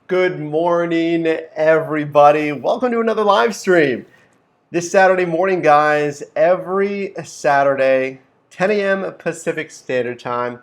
Good morning, everybody. Welcome to another live stream. This Saturday morning, guys, every Saturday, 10 a.m. Pacific Standard Time,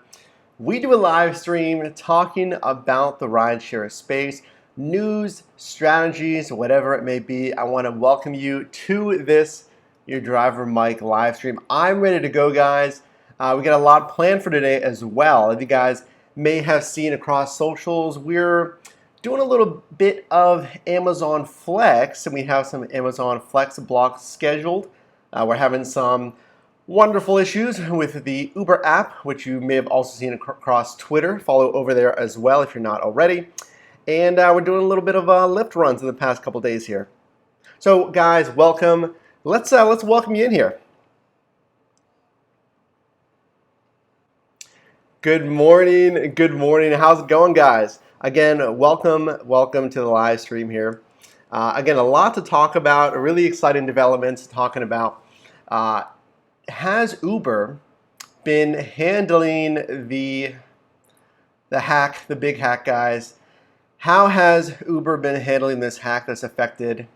we do a live stream talking about the rideshare space, news, strategies, whatever it may be. I want to welcome you to this, your Driver Mike live stream. I'm ready to go, guys. We got a lot planned for today as well. If you guys may have seen across socials, we're doing a little bit of Amazon Flex, and we have some Amazon Flex blocks scheduled. We're having some wonderful issues with the Uber app, which you may have also seen across Twitter. Follow over there as well if you're not already. And we're doing a little bit of Lyft runs in the past couple days here. So guys, welcome. Let's welcome you in here. Good morning. Good morning. How's it going, guys? Again, welcome to the live stream here. Again, a lot to talk about, really exciting developments talking about. Has Uber been handling the hack, the big hack, guys? How has Uber been handling this hack that's affected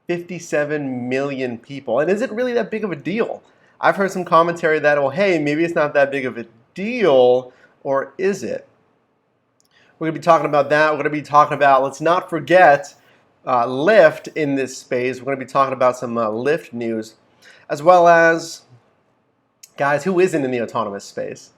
57 million people? And is it really that big of a deal? I've heard some commentary that, well, hey, maybe it's not that big of a deal, or is it? We're going to be talking about that. We're going to be talking about, let's not forget, Lyft in this space. We're going to be talking about some Lyft news, as well as, guys, who isn't in the autonomous space?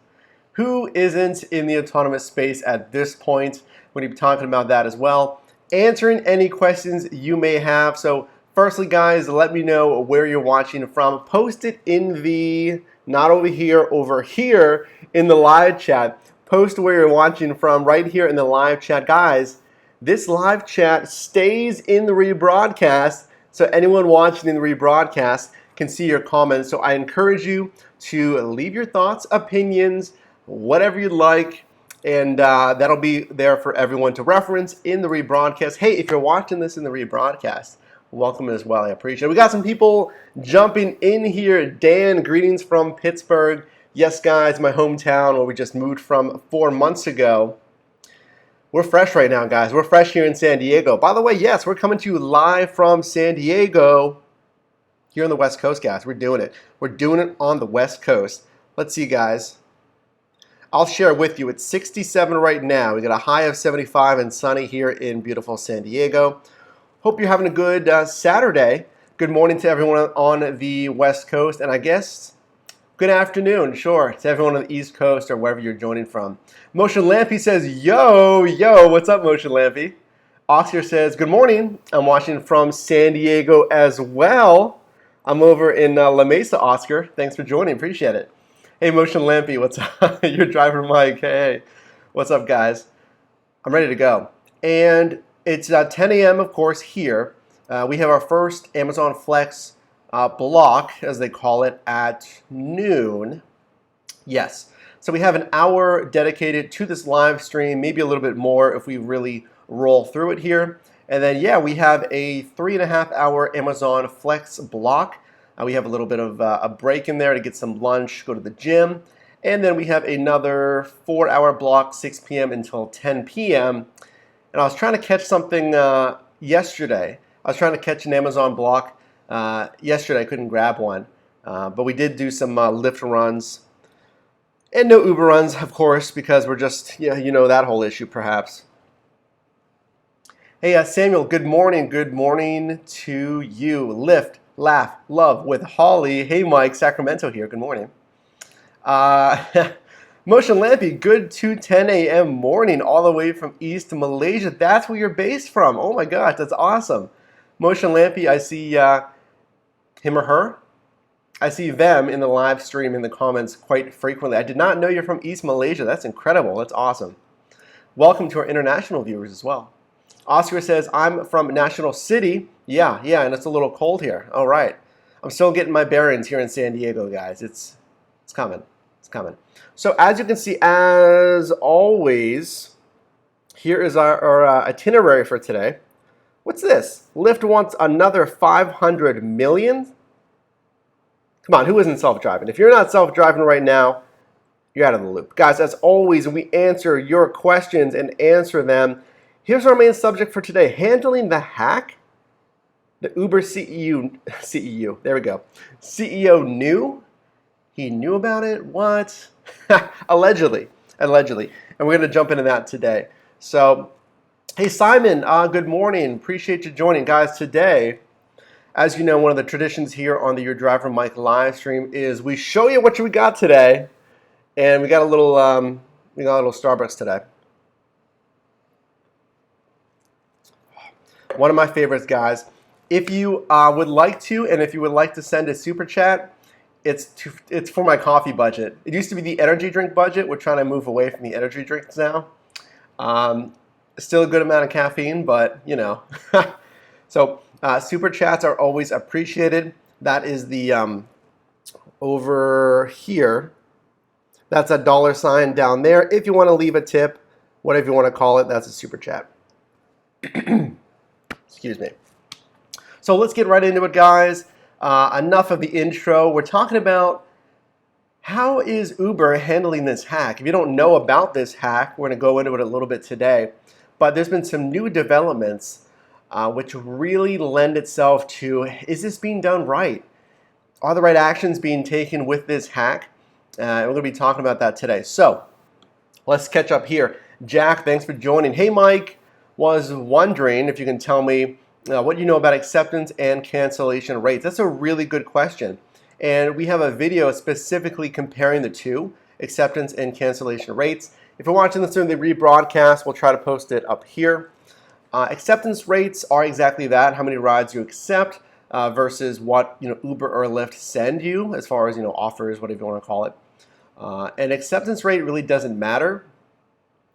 Who isn't in the autonomous space at this point? We're going to be talking about that as well. Answering any questions you may have. So firstly, guys, let me know where you're watching from. Post it in the, not over here in the live chat. Post where you're watching from right here in the live chat. Guys, this live chat stays in the rebroadcast, so anyone watching in the rebroadcast can see your comments. So I encourage you to leave your thoughts, opinions, whatever you'd like, and that'll be there for everyone to reference in the rebroadcast. Hey, if you're watching this in the rebroadcast, welcome as well. I appreciate it. We got some people jumping in here. Dan, greetings from Pittsburgh. Yes, guys, my hometown where we just moved from 4 months ago. We're fresh right now, guys. We're fresh here in San Diego. By the way, yes, we're coming to you live from San Diego here on the West Coast, guys. We're doing it. We're doing it on the West Coast. Let's see, guys. I'll share with you. It's 67 right now. We got a high of 75 and sunny here in beautiful San Diego. Hope you're having a good Saturday. Good morning to everyone on the West Coast, and I guess good afternoon, sure, to everyone on the East Coast or wherever you're joining from. Motion Lampy says, yo, what's up, Motion Lampy? Oscar says, good morning. I'm watching from San Diego as well. I'm over in La Mesa, Oscar. Thanks for joining, appreciate it. Hey, Motion Lampy, what's up? Your driver, Mike. Hey, what's up, guys? I'm ready to go. And it's 10 a.m., of course, here. We have our first Amazon Flex block, as they call it, at noon. Yes. So we have an hour dedicated to this live stream, maybe a little bit more if we really roll through it here. And then, yeah, we have a 3.5 hour Amazon Flex block. We have a little bit of a break in there to get some lunch, go to the gym. And then we have another 4-hour block, 6 p.m. until 10 p.m. And I was trying to catch something yesterday. I was trying to catch an Amazon block yesterday. I couldn't grab one, but we did do some Lyft runs and no Uber runs, of course, because we're just, you know that whole issue perhaps. Hey, Samuel, good morning. Good morning to you. Lyft, laugh, love with Holly. Hey, Mike, Sacramento here. Good morning. Motion Lampy, good 2:10 a.m. morning all the way from East Malaysia. That's where you're based from. Oh my gosh, that's awesome. Motion Lampy, I see him or her. I see them in the live stream in the comments quite frequently. I did not know you're from East Malaysia. That's incredible. That's awesome. Welcome to our international viewers as well. Oscar says, I'm from National City. Yeah, and it's a little cold here. All right. I'm still getting my bearings here in San Diego, guys. It's coming. It's coming. So as you can see, as always, here is our itinerary for today. What's this? Lyft wants another 500 million? Come on, who isn't self-driving? If you're not self-driving right now, you're out of the loop. Guys, as always, we answer your questions and answer them Here's our main subject for today: handling the hack. The Uber CEO, there we go. CEO knew. He knew about it. What? Allegedly. And we're going to jump into that today. So, hey Simon, good morning. Appreciate you joining, guys. Today, as you know, one of the traditions here on the Your Driver Mike live stream is we show you what we got today, and we got a little Starbucks today. One of my favorites, guys. If you would like to, and if you would like to send a super chat, it's for my coffee budget. It used to be the energy drink budget. We're trying to move away from the energy drinks now. Still a good amount of caffeine, but you know. So super chats are always appreciated. That is the over here. That's a $ down there. If you want to leave a tip, whatever you want to call it, that's a super chat. Excuse me. So let's get right into it, guys. Enough of the intro. We're talking about how is Uber handling this hack. If you don't know about this hack, we're going to go into it a little bit today. But there's been some new developments which really lend itself to, is this being done right? Are the right actions being taken with this hack? We're going to be talking about that today. So let's catch up here. Jack, thanks for joining. Hey, Mike, was wondering if you can tell me what you know about acceptance and cancellation rates. That's a really good question. And we have a video specifically comparing the two, acceptance and cancellation rates. If you're watching this during the rebroadcast, we'll try to post it up here. Acceptance rates are exactly that, how many rides you accept versus what Uber or Lyft send you as far as offers, whatever you want to call it. And acceptance rate really doesn't matter.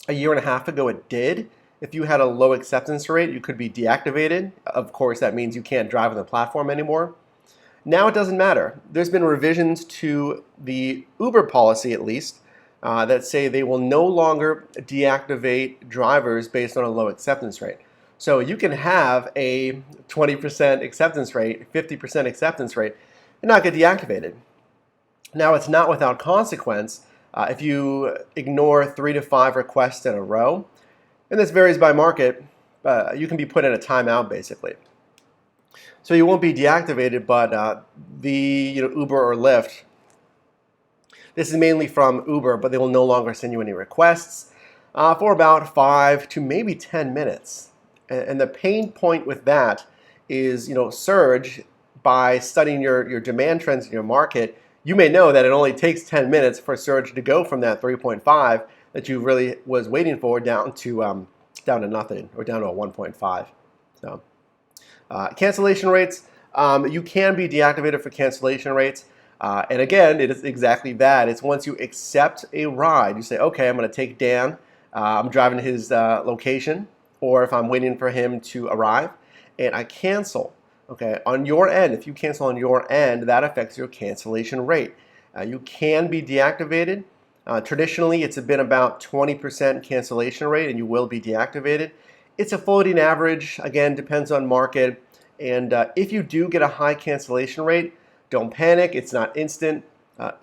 A year and a half ago it did. If you had a low acceptance rate, you could be deactivated. Of course, that means you can't drive on the platform anymore. Now it doesn't matter. There's been revisions to the Uber policy, at least, that say they will no longer deactivate drivers based on a low acceptance rate. So you can have a 20% acceptance rate, 50% acceptance rate, and not get deactivated. Now it's not without consequence if you ignore 3 to 5 requests in a row. And this varies by market. You can be put in a timeout, basically. So you won't be deactivated, but the Uber or Lyft, this is mainly from Uber, but they will no longer send you any requests for about 5 to maybe 10 minutes. And the pain point with that is, Surge, by studying your demand trends in your market, you may know that it only takes 10 minutes for Surge to go from that 3.5 that you really was waiting for down to nothing, or down to a 1.5. So cancellation rates, you can be deactivated for cancellation rates. And again, it is exactly that. It's once you accept a ride, you say, okay, I'm going to take Dan. I'm driving to his location, or if I'm waiting for him to arrive, and I cancel. Okay, on your end, if you cancel on your end, that affects your cancellation rate. You can be deactivated. Traditionally, it's been about 20% cancellation rate, and you will be deactivated. It's a floating average. Again, depends on market. And if you do get a high cancellation rate, don't panic. It's not instant.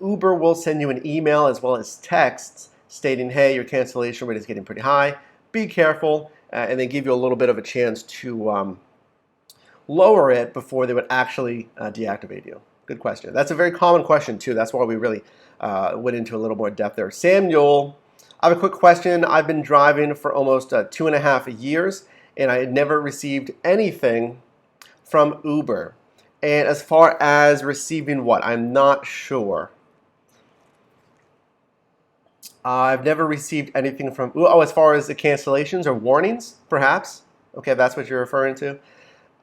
Uber will send you an email as well as texts stating, hey, your cancellation rate is getting pretty high. Be careful. And they give you a little bit of a chance to lower it before they would actually deactivate you. Good question. That's a very common question, too. That's why we really went into a little more depth there. Samuel, I have a quick question. I've been driving for almost 2.5 years, and I had never received anything from Uber. And as far as receiving what? I'm not sure. I've never received anything from, as far as the cancellations or warnings, perhaps? Okay, that's what you're referring to.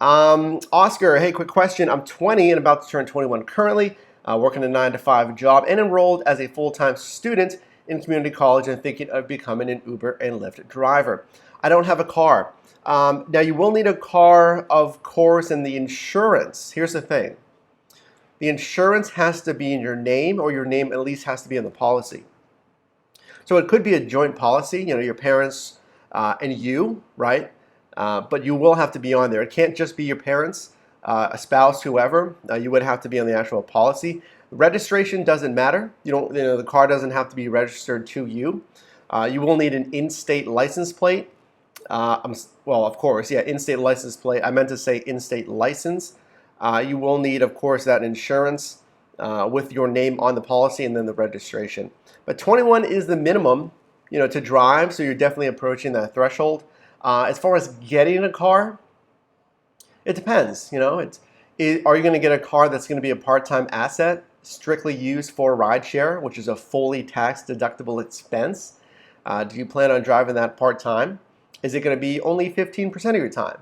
Oscar, hey, quick question. I'm 20 and about to turn 21 currently, working a 9-to-5 job and enrolled as a full-time student in community college and thinking of becoming an Uber and Lyft driver. I don't have a car. Now, you will need a car, of course, and the insurance. Here's the thing. The insurance has to be in your name, or your name at least has to be in the policy. So it could be a joint policy, your parents and you, right? But you will have to be on there. It can't just be your parents, a spouse, whoever. You would have to be on the actual policy. Registration doesn't matter. The car doesn't have to be registered to you. You will need an in-state license plate. Well, of course, yeah, in-state license plate. I meant to say in-state license. You will need, of course, that insurance with your name on the policy and then the registration. But 21 is the minimum, to drive, so you're definitely approaching that threshold. As far as getting a car, it depends. Are you going to get a car that's going to be a part-time asset, strictly used for rideshare, which is a fully tax-deductible expense? Do you plan on driving that part-time? Is it going to be only 15% of your time?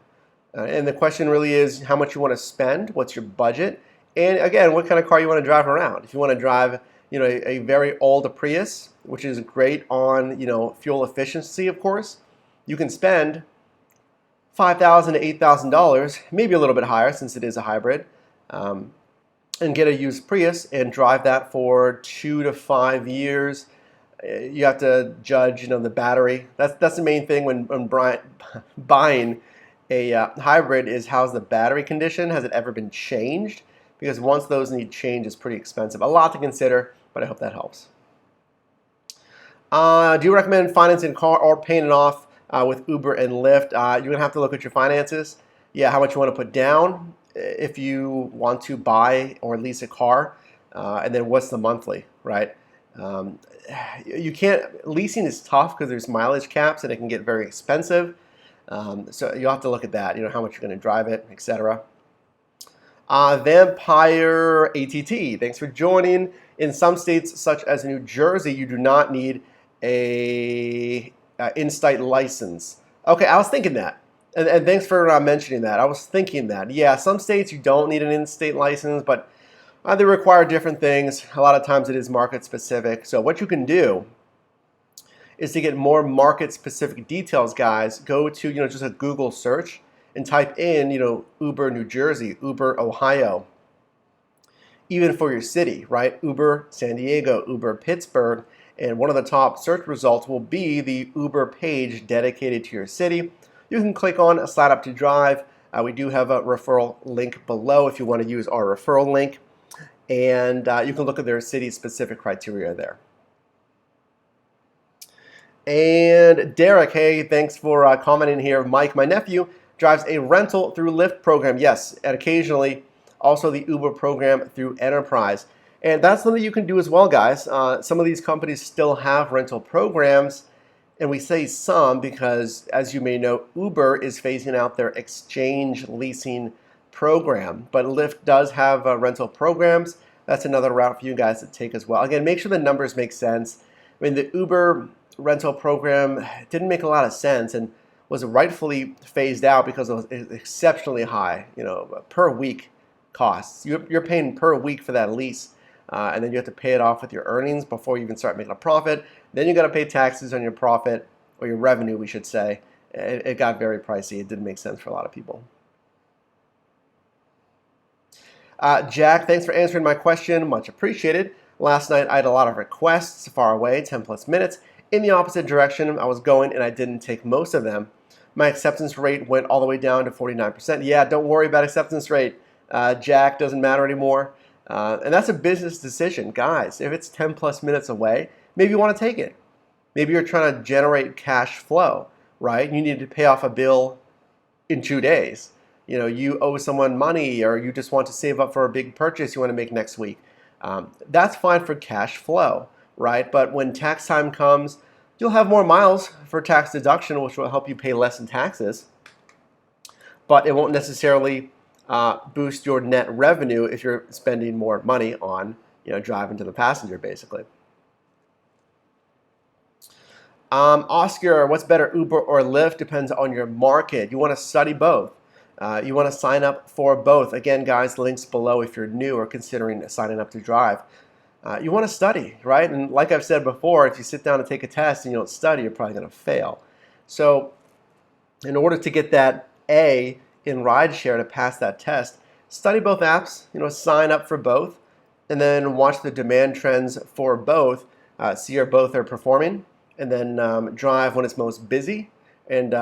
And the question really is how much you want to spend, what's your budget, and again, what kind of car you want to drive around. If you want to drive, a very old Prius, which is great on, fuel efficiency, of course, you can spend $5,000 to $8,000, maybe a little bit higher since it is a hybrid, and get a used Prius and drive that for 2 to 5 years. You have to judge, the battery. That's the main thing when buying a hybrid is how's the battery condition? Has it ever been changed? Because once those need change, it's pretty expensive. A lot to consider, but I hope that helps. Do you recommend financing a car or paying it off with Uber and Lyft? You're going to have to look at your finances. Yeah, how much you want to put down if you want to buy or lease a car, and then what's the monthly, right? You can't, leasing is tough because there's mileage caps and it can get very expensive. So you'll have to look at that, how much you're going to drive it, etc. Vampire ATT, thanks for joining. In some states, such as New Jersey, you do not need a in-state license. Okay, I was thinking that. And thanks for mentioning that. I was thinking that. Yeah, some states you don't need an in-state license, but they require different things. A lot of times it is market specific. So what you can do is to get more market specific details, guys, go to, just a Google search and type in, Uber New Jersey, Uber Ohio, even for your city, right? Uber San Diego, Uber Pittsburgh, and one of the top search results will be the Uber page dedicated to your city. You can click on sign up to drive. We do have a referral link below if you want to use our referral link, and you can look at their city specific criteria there. And Derek, hey, thanks for commenting here. Mike, my nephew drives a rental through Lyft program. Yes, and occasionally also the Uber program through Enterprise. And that's something you can do as well, guys. Some of these companies still have rental programs. And we say some because, as you may know, Uber is phasing out their exchange leasing program. But Lyft does have rental programs. That's another route for you guys to take as well. Again, make sure the numbers make sense. I mean, the Uber rental program didn't make a lot of sense and was rightfully phased out because it was exceptionally high, per week costs. You're paying per week for that lease, and then you have to pay it off with your earnings before you even start making a profit. Then you got to pay taxes on your profit, or your revenue, we should say. It got very pricey. It didn't make sense for a lot of people. Jack, thanks for answering my question. Much appreciated. Last night I had a lot of requests far away, 10 plus minutes. In the opposite direction I was going, and I didn't take most of them. My acceptance rate went all the way down to 49%. Yeah, don't worry about acceptance rate. Jack, doesn't matter anymore. And that's a business decision. Guys, if it's 10 plus minutes away, maybe you want to take it. Maybe you're trying to generate cash flow, right? You need to pay off a bill in 2 days. You owe someone money, or you just want to save up for a big purchase you want to make next week. That's fine for cash flow, right? But when tax time comes, you'll have more miles for tax deduction, which will help you pay less in taxes. But it won't necessarily boost your net revenue if you're spending more money on, driving to the passenger, basically. Oscar, what's better, Uber or Lyft? Depends on your market. You want to study both. You want to sign up for both. Again, guys, links below if you're new or considering signing up to drive. You want to study, right? And like I've said before, if you sit down and take a test and you don't study, you're probably going to fail. So in order to get that A in rideshare, to pass that test, study both apps, sign up for both, and then watch the demand trends for both, see how both are performing, and then drive when it's most busy. And,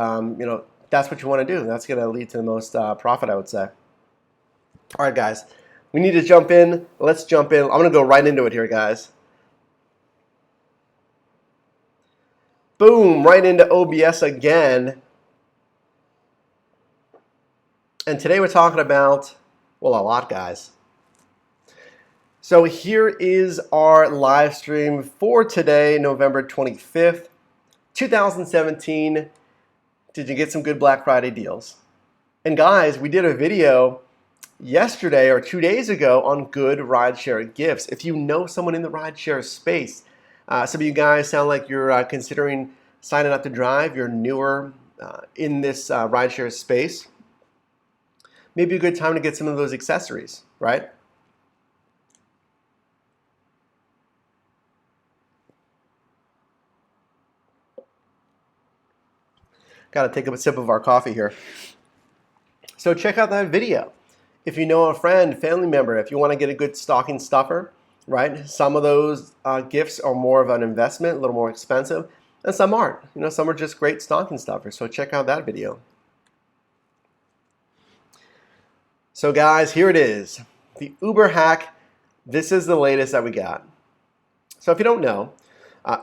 that's what you want to do. That's going to lead to the most profit, I would say. All right, guys. We need to jump in. Let's jump in. I'm going to go right into it here, guys. Boom, right into OBS again. And today we're talking about, well, a lot, guys. So here is our live stream for today, November 25th, 2017. Did you get some good Black Friday deals? And guys, we did a video yesterday or 2 days ago on good rideshare gifts. If you know someone in the rideshare space, some of you guys sound like you're considering signing up to drive, you're newer in this rideshare space, maybe a good time to get some of those accessories, right? Got to take a sip of our coffee here. So check out that video. If you know a friend, family member, if you want to get a good stocking stuffer, right? Some of those gifts are more of an investment, a little more expensive, and some aren't. You know, some are just great stocking stuffers. So check out that video. So guys, here it is. The Uber hack. This is the latest that we got. So if you don't know,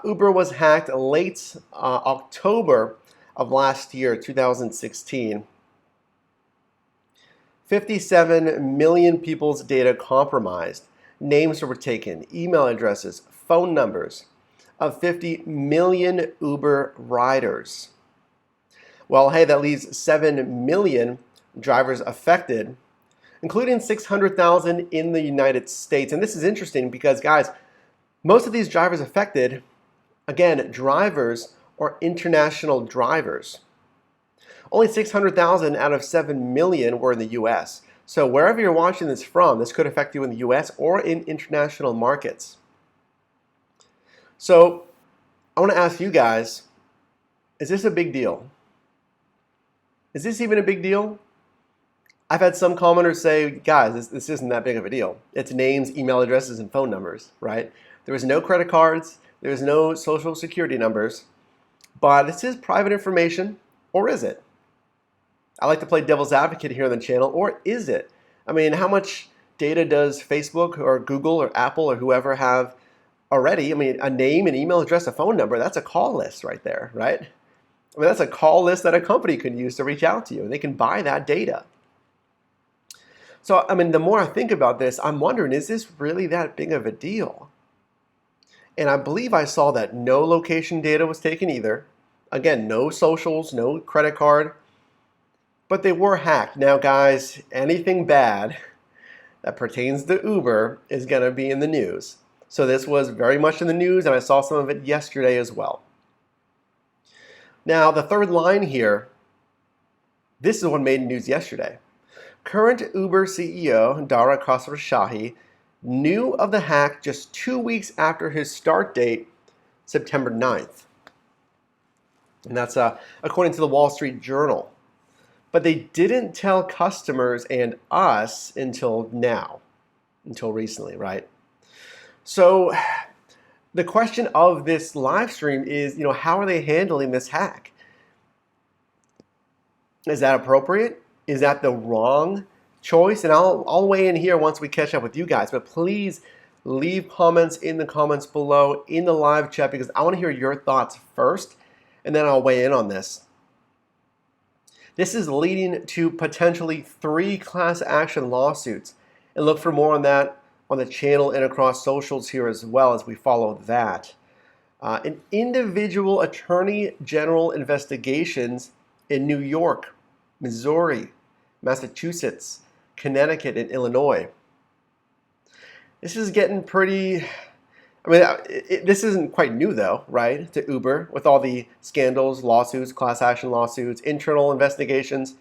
Uber was hacked late October of last year, 2016. 57 million people's data compromised. Names were taken, email addresses, phone numbers of 50 million Uber riders. Well, hey, that leaves 7 million drivers affected, including 600,000 in the United States. And this is interesting because, guys, most of these drivers affected, again, drivers or international drivers. Only 600,000 out of 7 million were in the US. So wherever you're watching this from, this could affect you in the US or in international markets. So I want to ask you guys, is this a big deal? Is this even a big deal? I've had some commenters say, guys, this isn't that big of a deal. It's names, email addresses, and phone numbers, right? There was no credit cards. There was no social security numbers. But this is private information, or is it? I like to play devil's advocate here on the channel, or is it? I mean, how much data does Facebook or Google or Apple or whoever have already? I mean, a name, an email address, a phone number, that's a call list right there, right? I mean, that's a call list that a company can use to reach out to you, and they can buy that data. So, I mean, the more I think about this, I'm wondering, is this really that big of a deal? And I believe I saw that no location data was taken either. Again, no socials, no credit card, but they were hacked. Now, guys, anything bad that pertains to Uber is going to be in the news. So this was very much in the news, and I saw some of it yesterday as well. Now, the third line here, this is what made news yesterday. Current Uber CEO, Dara Khosrowshahi, knew of the hack just 2 weeks after his start date, September 9th. And that's according to the Wall Street Journal. But they didn't tell customers and us until now, until recently, right? So the question of this live stream is, how are they handling this hack? Is that appropriate? Is that the wrong choice? And I'll weigh in here once we catch up with you guys. But please leave comments in the comments below in the live chat because I want to hear your thoughts first, and then I'll weigh in on this. This is leading to potentially 3 class action lawsuits. And look for more on that on the channel and across socials here as well as we follow that. An individual attorney general investigations in New York, Missouri, Massachusetts, Connecticut, and Illinois. This is getting pretty, this isn't quite new though, right, to Uber with all the scandals, lawsuits, class action lawsuits, internal investigations.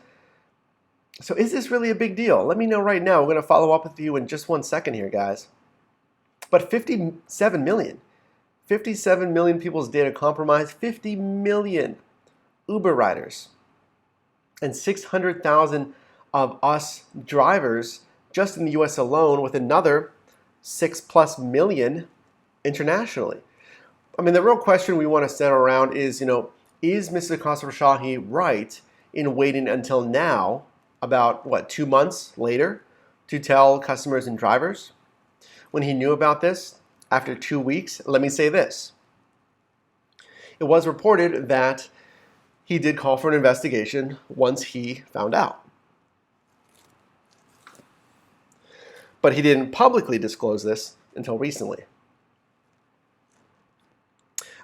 So is this really a big deal? Let me know right now. We're going to follow up with you in just 1 second here, guys. But 57 million people's data compromised, 50 million Uber riders, and 600,000 of us drivers just in the US alone, with another 6+ million internationally. I mean, the real question we want to center around is, is Mr. Khosrowshahi right in waiting until now, about 2 months later, to tell customers and drivers when he knew about this after 2 weeks? Let me say this. It was reported that he did call for an investigation once he found out. but he didn't publicly disclose this until recently.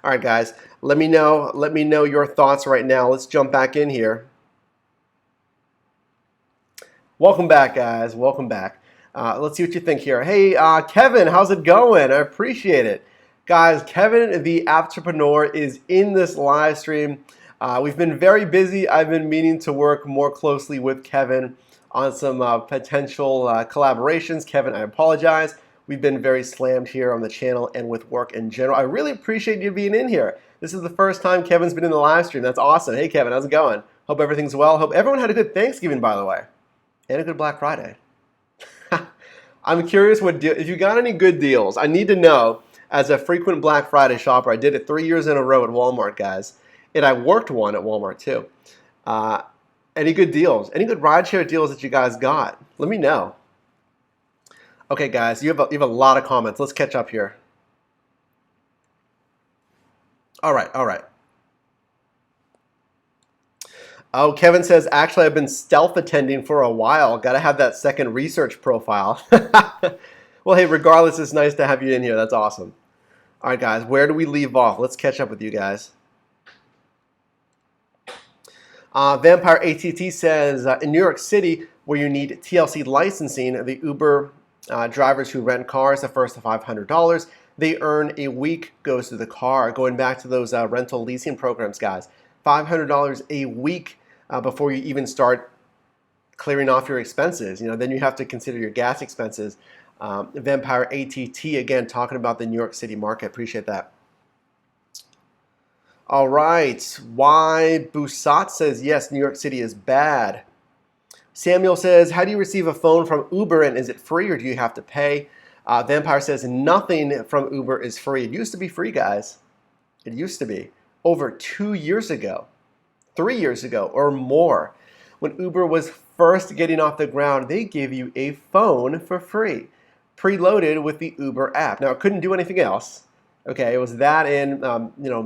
All right, guys, let me know your thoughts right now. Let's jump back in here. Welcome back, guys. Welcome back. Let's see what you think here. Hey, Kevin, how's it going? I appreciate it. Guys, Kevin, the entrepreneur, is in this live stream. We've been very busy. I've been meaning to work more closely with Kevin on some potential collaborations. Kevin, I apologize. We've been very slammed here on the channel and with work in general. I really appreciate you being in here. This is the first time Kevin's been in the live stream. That's awesome. Hey, Kevin, how's it going? Hope everything's well. Hope everyone had a good Thanksgiving, by the way, and a good Black Friday. I'm curious if you got any good deals. I need to know. As a frequent Black Friday shopper, I did it 3 years in a row at Walmart, guys, and I worked one at Walmart too. Any good deals? Any good rideshare deals that you guys got? Let me know. Okay, guys, you have a lot of comments. Let's catch up here. All right. Oh, Kevin says, actually, I've been stealth attending for a while. Got to have that second research profile. Well, hey, regardless, it's nice to have you in here. That's awesome. All right, guys, where do we leave off? Let's catch up with you guys. Vampire ATT says, in New York City, where you need TLC licensing, the Uber drivers who rent cars, the first to $500 they earn a week goes to the car. Going back to those rental leasing programs, guys, $500 a week before you even start clearing off your expenses. Then you have to consider your gas expenses. Vampire ATT, again, talking about the New York City market. Appreciate that. All right. Y Busat says, yes, New York City is bad. Samuel says, how do you receive a phone from Uber, and is it free or do you have to pay? Vampire says, nothing from Uber is free. It used to be free, guys. It used to be. Over 2 years ago, 3 years ago, or more, when Uber was first getting off the ground, they gave you a phone for free, preloaded with the Uber app. Now, it couldn't do anything else. Okay, it was that in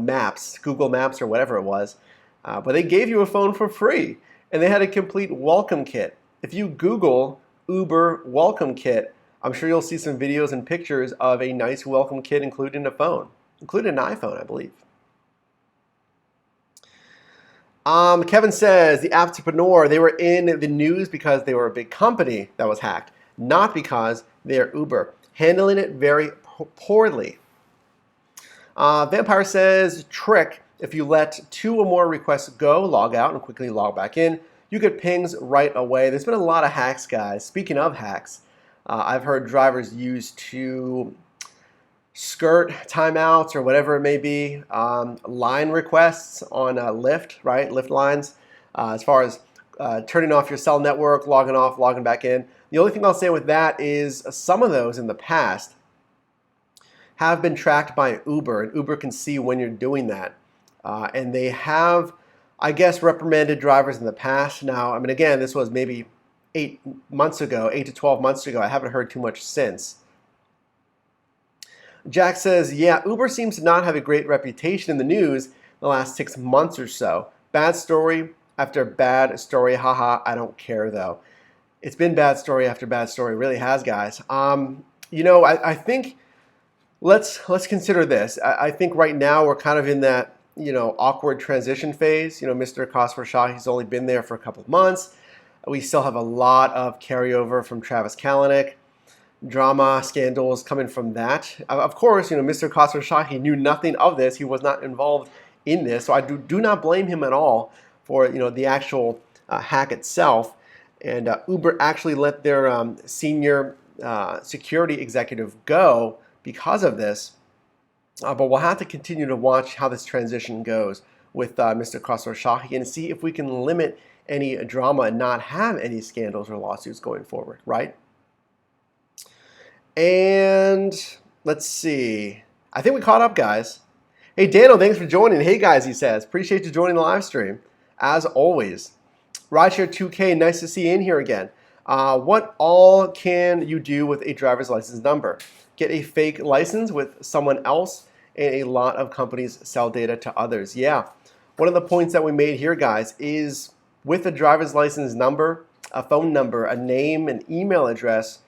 Maps, Google Maps or whatever it was. But they gave you a phone for free, and they had a complete welcome kit. If you Google Uber welcome kit, I'm sure you'll see some videos and pictures of a nice welcome kit including a phone, including an iPhone, I believe. Kevin says, the entrepreneur, they were in the news because they were a big company that was hacked, not because they're Uber, handling it very poorly. Vampire says, trick, if you let 2 or more requests go, log out and quickly log back in, you get pings right away. There's been a lot of hacks, guys. Speaking of hacks, I've heard drivers use to skirt timeouts or whatever it may be, line requests on Lyft, right? Lyft lines, as far as turning off your cell network, logging off, logging back in. The only thing I'll say with that is some of those in the past have been tracked by Uber, and Uber can see when you're doing that. And they have, I guess, reprimanded drivers in the past. Now, I mean, again, this was maybe 8 to 12 months ago. I haven't heard too much since. Jack says, yeah, Uber seems to not have a great reputation in the news the last 6 months or so. Bad story after bad story. Haha, I don't care though. It's been bad story after bad story. It really has, guys. I think let's consider this. I think right now we're kind of in that, awkward transition phase. Mr. Khosrow, he's only been there for a couple of months. We still have a lot of carryover from Travis Kalanick. Drama, scandals coming from that. Of course, Mr. Khosrow, he knew nothing of this. He was not involved in this. So I do not blame him at all for, the actual hack itself. And Uber actually let their senior security executive go because of this. But we'll have to continue to watch how this transition goes with Mr. Khosrow and see if we can limit any drama and not have any scandals or lawsuits going forward, right? And let's see. I think we caught up, guys. Hey, Daniel, thanks for joining. Hey, guys, he says. Appreciate you joining the live stream, as always. Rideshare 2K, nice to see you in here again. What all can you do with a driver's license number? Get a fake license with someone else, and a lot of companies sell data to others. Yeah, one of the points that we made here, guys, is with a driver's license number, a phone number, a name, an email address,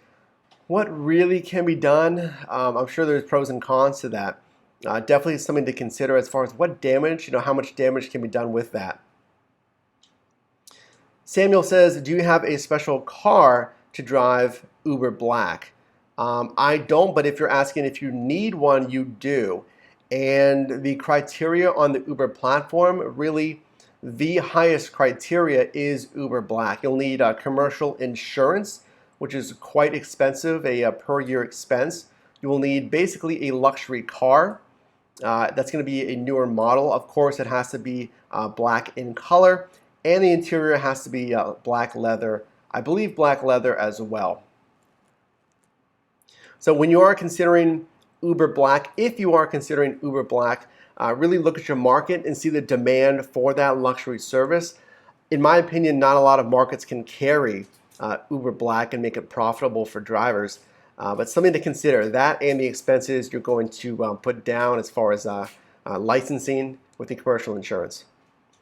What really can be done? I'm sure there's pros and cons to that. Definitely something to consider as far as what damage, how much damage can be done with that. Samuel says, do you have a special car to drive Uber Black? I don't, but if you're asking if you need one, you do. And the criteria on the Uber platform, really the highest criteria is Uber Black. You'll need commercial insurance, which is quite expensive, a per year expense. You will need basically a luxury car. That's going to be a newer model. Of course, it has to be black in color, and the interior has to be black leather. I believe black leather as well. So when you are considering Uber Black, if you are considering Uber Black, really look at your market and see the demand for that luxury service. In my opinion, not a lot of markets can carry Uber Black and make it profitable for drivers. But something to consider, that and the expenses you're going to put down as far as licensing with the commercial insurance.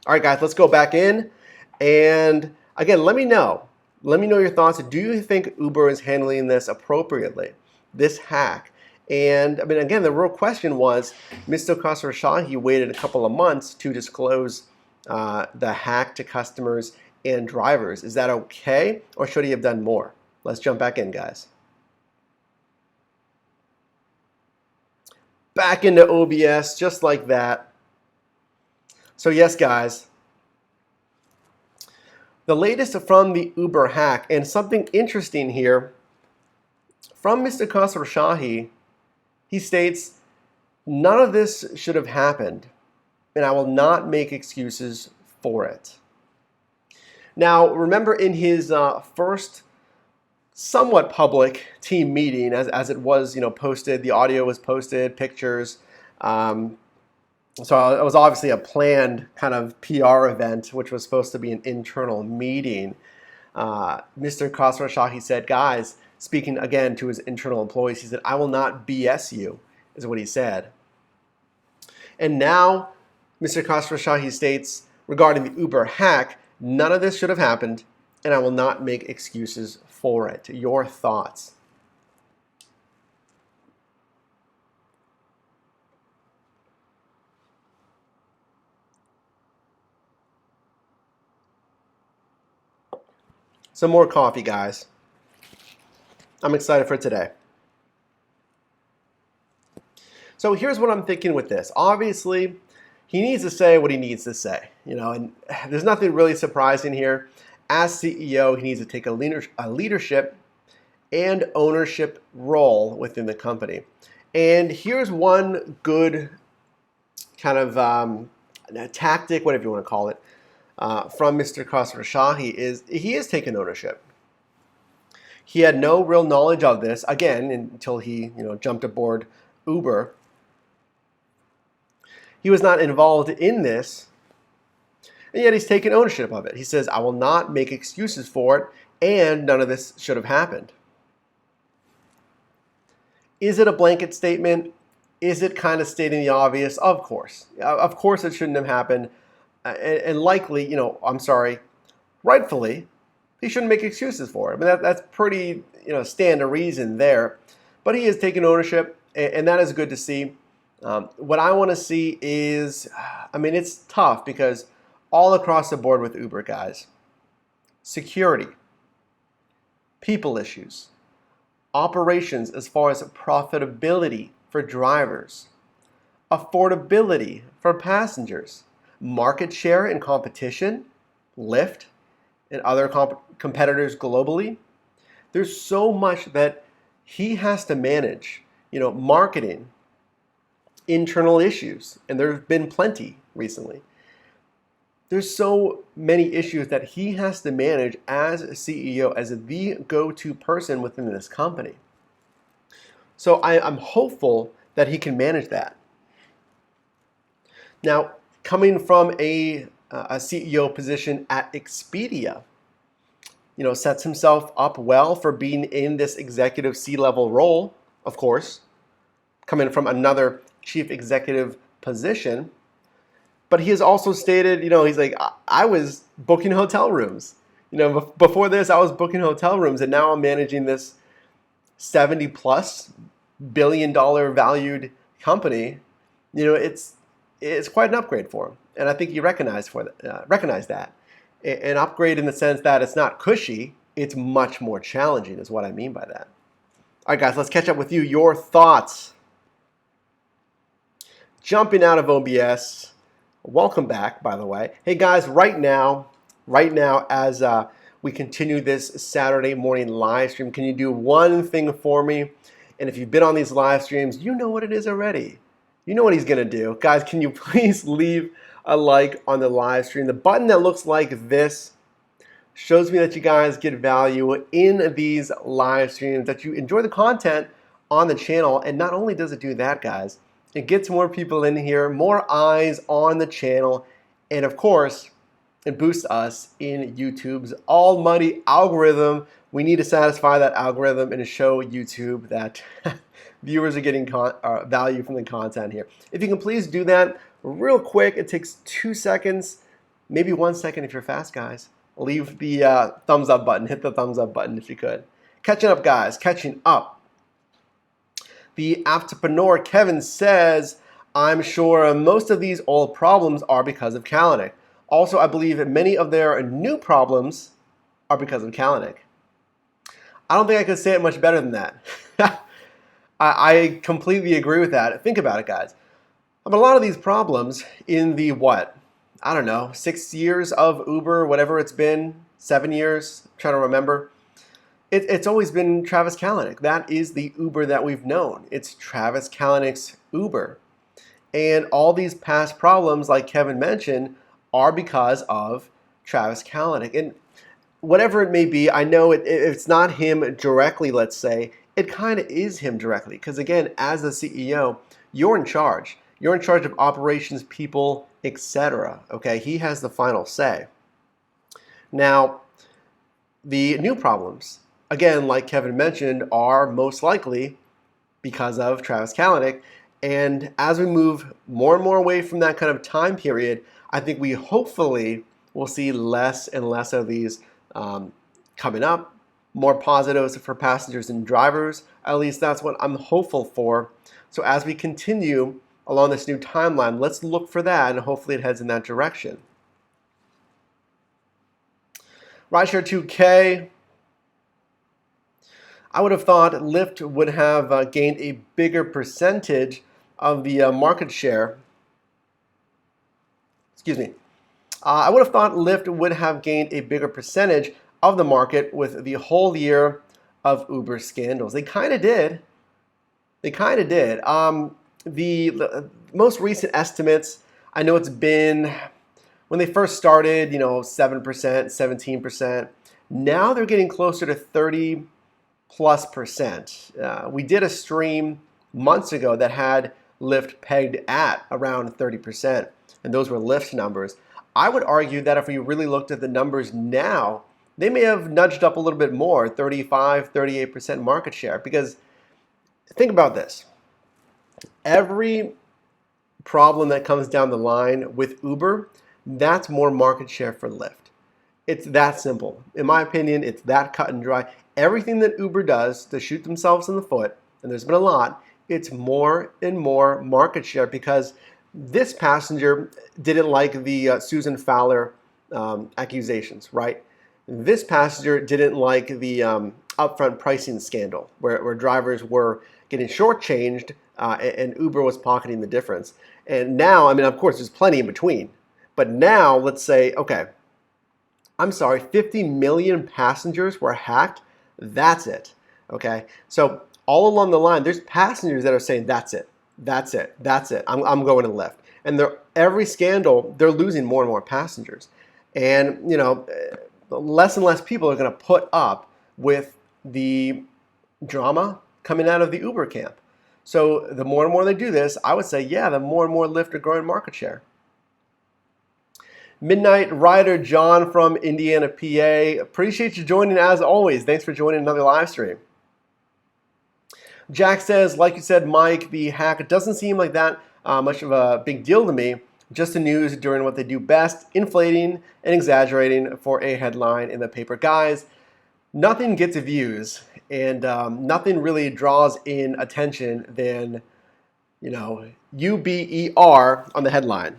All right, guys, let's go back in. And again, let me know. Let me know your thoughts. Do you think Uber is handling this appropriately, this hack? And I mean, again, the real question was, Mr. Khosrowshahi waited a couple of months to disclose the hack to customers and drivers. Is that okay, or should he have done more? Let's jump back in, guys. Back into OBS, just like that. So yes, guys, the latest from the Uber hack, and something interesting here, from Mr. Khosrowshahi, he states, none of this should have happened, and I will not make excuses for it. Now, remember in his first somewhat public team meeting, as it was, posted, the audio was posted, pictures. So it was obviously a planned kind of PR event, which was supposed to be an internal meeting. Mr. Khosrowshahi said, guys, speaking again to his internal employees, he said, I will not BS you, is what he said. And now Mr. Khosrowshahi states, regarding the Uber hack, none of this should have happened, and I will not make excuses for it. Your thoughts? Some more coffee, guys. I'm excited for today. So here's what I'm thinking with this. Obviously, he needs to say what he needs to say, and there's nothing really surprising here. As CEO, he needs to take a leadership and ownership role within the company. And here's one good kind of tactic, whatever you want to call it, from Mr. Khosrowshahi is he is taking ownership. He had no real knowledge of this, again, until he jumped aboard Uber. He was not involved in this, and yet he's taken ownership of it. He says, I will not make excuses for it, and none of this should have happened. Is it a blanket statement? Is it kind of stating the obvious? Of course. Of course it shouldn't have happened. And likely, rightfully, he shouldn't make excuses for it. I mean, that's pretty, stand to reason there. But he is taking ownership, and that is good to see. What I want to see is, it's tough because all across the board with Uber, guys, security, people issues, operations as far as profitability for drivers, affordability for passengers, market share and competition, Lyft and other competitors globally. There's so much that he has to manage, marketing, internal issues, and there have been plenty recently. There's so many issues that he has to manage as a CEO, as the go-to person within this company. So I'm hopeful that he can manage that. Now, coming from a CEO position at Expedia, sets himself up well for being in this executive C-level role, of course, coming from another chief executive position. But he has also stated, he's like, I was booking hotel rooms. Before this, I was booking hotel rooms, and now I'm managing this $70+ billion valued company, it's quite an upgrade for him. And I think you recognize that. An upgrade in the sense that it's not cushy, it's much more challenging is what I mean by that. All right, guys, let's catch up with you. Your thoughts. Jumping out of OBS. Welcome back, by the way. Hey, guys, right now, as we continue this Saturday morning live stream, can you do one thing for me? And if you've been on these live streams, you know what it is already. You know what he's going to do. Guys, can you please leave a like on the live stream? The button that looks like this shows me that you guys get value in these live streams, that you enjoy the content on the channel. And not only does it do that, guys, it gets more people in here, more eyes on the channel, and of course, it boosts us in YouTube's almighty algorithm. We need to satisfy that algorithm and to show YouTube that viewers are getting value from the content here. If you can please do that real quick, it takes 2 seconds, maybe 1 second if you're fast, guys. Leave the thumbs up button, hit the thumbs up button if you could. Catching up, guys, catching up. The entrepreneur Kevin says, I'm sure most of these old problems are because of Kalanick. Also, I believe that many of their new problems are because of Kalanick. I don't think I could say it much better than that. I completely agree with that. Think about it, guys. I mean, a lot of these problems in the, 6 years of Uber, whatever it's been, 7 years, I'm trying to remember. It's always been Travis Kalanick. That is the Uber that we've known. It's Travis Kalanick's Uber. And all these past problems, like Kevin mentioned, are because of Travis Kalanick. And whatever it may be, I know it's not him directly, let's say. It kind of is him directly. Because again, as the CEO, you're in charge. You're in charge of operations, people, etc. Okay, he has the final say. Now, the new problems, again, like Kevin mentioned, are most likely because of Travis Kalanick. And as we move more and more away from that kind of time period, I think we hopefully will see less and less of these coming up, more positives for passengers and drivers. At least that's what I'm hopeful for. So as we continue along this new timeline, let's look for that, and hopefully it heads in that direction. Rideshare 2K. I would have thought Lyft would have gained a bigger percentage of the market share. I would have thought Lyft would have gained a bigger percentage of the market with the whole year of Uber scandals. They kind of did. The most recent estimates, I know it's been, when they first started, 7%, 17%. Now they're getting closer to 30+%. We did a stream months ago that had Lyft pegged at around 30%, and those were Lyft numbers. I would argue that if we really looked at the numbers now, they may have nudged up a little bit more, 35, 38% market share. Because think about this. Every problem that comes down the line with Uber, that's more market share for Lyft. It's that simple. In my opinion, it's that cut and dry. Everything that Uber does to shoot themselves in the foot, and there's been a lot, it's more and more market share because this passenger didn't like the Susan Fowler accusations, right? This passenger didn't like the upfront pricing scandal where drivers were getting shortchanged and Uber was pocketing the difference. And now, of course, there's plenty in between. But now, let's say, okay, I'm sorry, 50 million passengers were hacked. That's it, okay? So all along the line, there's passengers that are saying, that's it. I'm going to Lyft. And every scandal, they're losing more and more passengers. And, less and less people are going to put up with the drama coming out of the Uber camp. So the more and more they do this, I would say, yeah, the more and more Lyft are growing market share. Midnight Rider John from Indiana, PA. Appreciate you joining as always. Thanks for joining another live stream. Jack says, like you said, Mike, the hack, it doesn't seem like that much of a big deal to me. Just the news doing what they do best, inflating and exaggerating for a headline in the paper. Guys, nothing gets views And nothing really draws in attention than, UBER on the headline.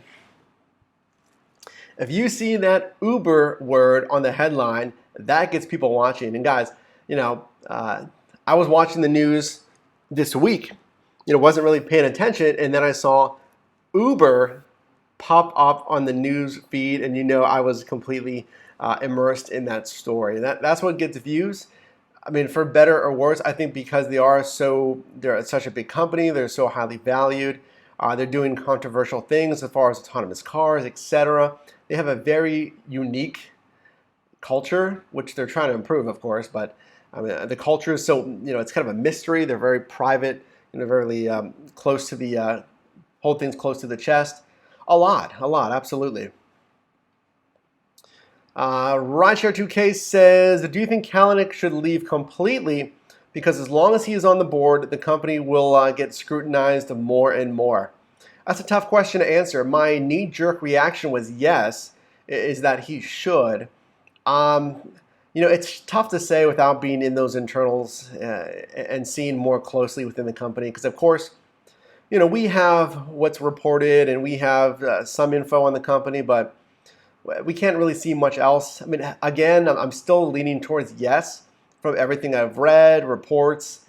If you see that Uber word on the headline, that gets people watching. And guys, I was watching the news this week, wasn't really paying attention, and then I saw Uber pop up on the news feed, and I was completely immersed in that story. And that's what gets views. I mean, for better or worse, I think because they're such a big company, they're so highly valued. They're doing controversial things as far as autonomous cars, etc. They have a very unique culture, which they're trying to improve, of course. But I mean, the culture is so, it's kind of a mystery. They're very private, very close to the, hold things close to the chest. A lot, absolutely. Rideshare2K says, do you think Kalanick should leave completely? Because as long as he is on the board, the company will get scrutinized more and more. That's a tough question to answer. My knee-jerk reaction was yes, is that he should. It's tough to say without being in those internals and seeing more closely within the company. Because, of course, we have what's reported and we have some info on the company, but we can't really see much else. I mean, again, I'm still leaning towards yes from everything I've read, reports.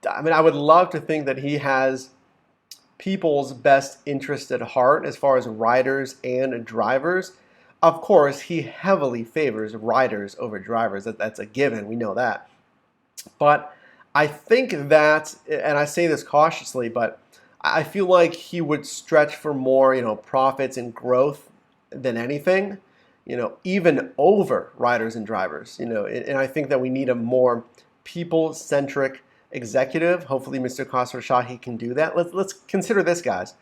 I mean, I would love to think that he has people's best interest at heart as far as riders and drivers. Of course, he heavily favors riders over drivers. That's a given. We know that. But I think that, and I say this cautiously, but I feel like he would stretch for more, profits and growth than anything, even over riders and drivers, and I think that we need a more people-centric executive. Hopefully Mr. Khosrowshahi can do that. Let's consider this, guys.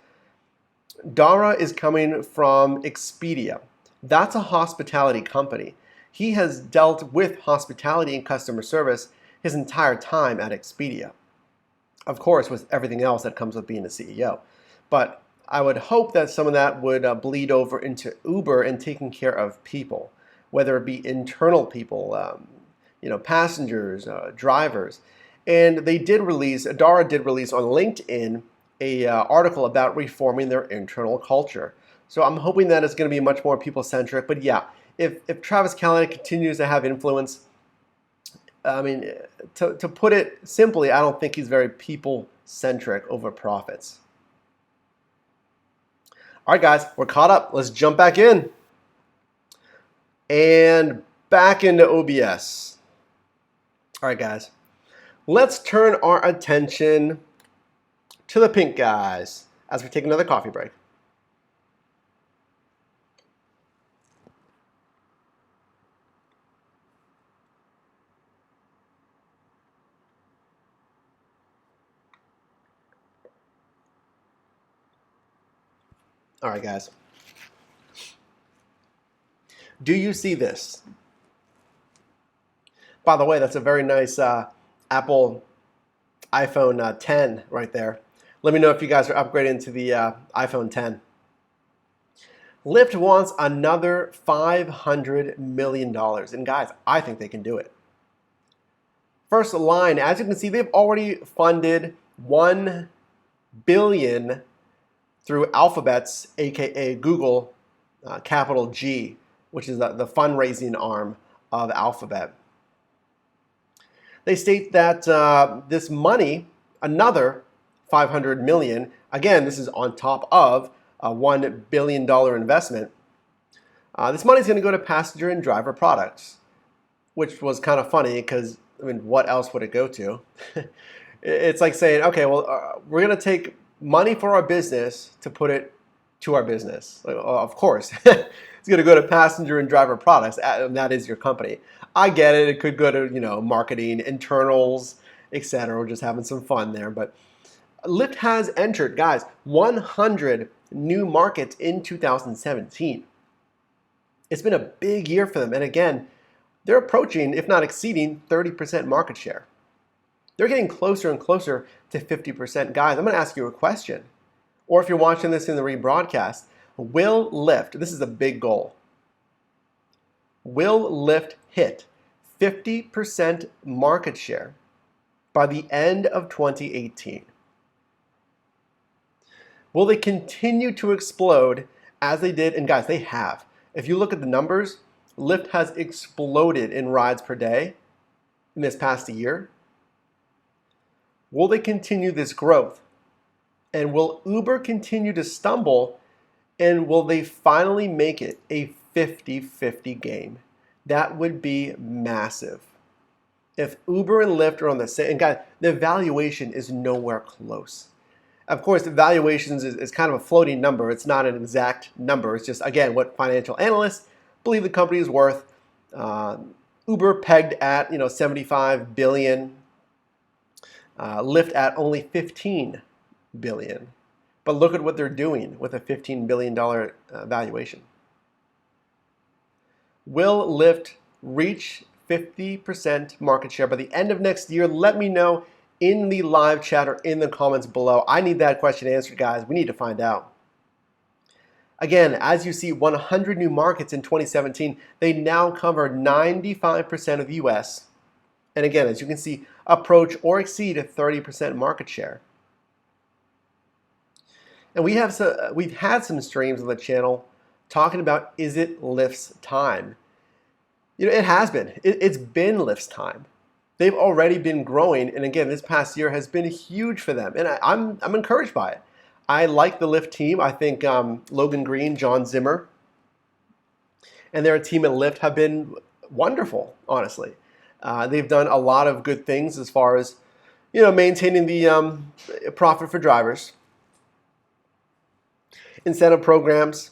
Dara is coming from Expedia. That's a hospitality company. He has dealt with hospitality and customer service his entire time at Expedia. Of course, with everything else that comes with being a CEO. But I would hope that some of that would bleed over into Uber and taking care of people, whether it be internal people, passengers, drivers. And Dara did release on LinkedIn a article about reforming their internal culture. So I'm hoping that it's going to be much more people-centric. But yeah, if Travis Kalanick continues to have influence, I mean, to put it simply, I don't think he's very people-centric over profits. All right, guys, we're caught up. Let's jump back in. And back into OBS. All right, guys. Let's turn our attention to the pink guys as we take another coffee break. All right, guys. Do you see this? By the way, that's a very nice Apple iPhone 10 right there. Let me know if you guys are upgrading to the iPhone 10. Lyft wants another $500 million. And guys, I think they can do it. First line, as you can see, they've already funded $1 billion through Alphabet's, aka Google, capital G, which is the fundraising arm of Alphabet. They state that this money, another $500 million, again, this is on top of a $1 billion investment. This money is going to go to passenger and driver products, which was kind of funny because, I mean, what else would it go to? It's like saying, okay, well, we're going to take money for our business to put it to our business. Like, of course, it's going to go to passenger and driver products, and that is your company. I get it. It could go to, marketing, internals, etc. We're just having some fun there. But Lyft has entered, guys, 100 new markets in 2017. It's been a big year for them. And again, they're approaching, if not exceeding, 30% market share. They're getting closer and closer to 50%. Guys, I'm going to ask you a question. Or if you're watching this in the rebroadcast, will Lyft, this is a big goal, will Lyft hit 50% market share by the end of 2018. Will they continue to explode as they did? And guys, they have. If you look at the numbers, Lyft has exploded in rides per day in this past year. Will they continue this growth? And will Uber continue to stumble? And will they finally make it a 50-50 game? That would be massive. If Uber and Lyft are on the same, and guys, the valuation is nowhere close. Of course, the valuations is kind of a floating number. It's not an exact number. It's just, again, what financial analysts believe the company is worth. Uber pegged at 75 billion, Lyft at only 15 billion. But look at what they're doing with a $15 billion valuation. Will Lyft reach 50% market share by the end of next year? Let me know in the live chat or in the comments below. I need that question answered, guys. We need to find out. Again, as you see, 100 new markets in 2017. They now cover 95% of the US. And again, as you can see, approach or exceed a 30% market share. And we've had some streams on the channel talking about, is it Lyft's time? It has been. It's been Lyft's time. They've already been growing, and again, this past year has been huge for them, and I'm encouraged by it. I like the Lyft team. I think Logan Green, John Zimmer, and their team at Lyft have been wonderful, honestly. They've done a lot of good things as far as maintaining the profit for drivers, incentive programs,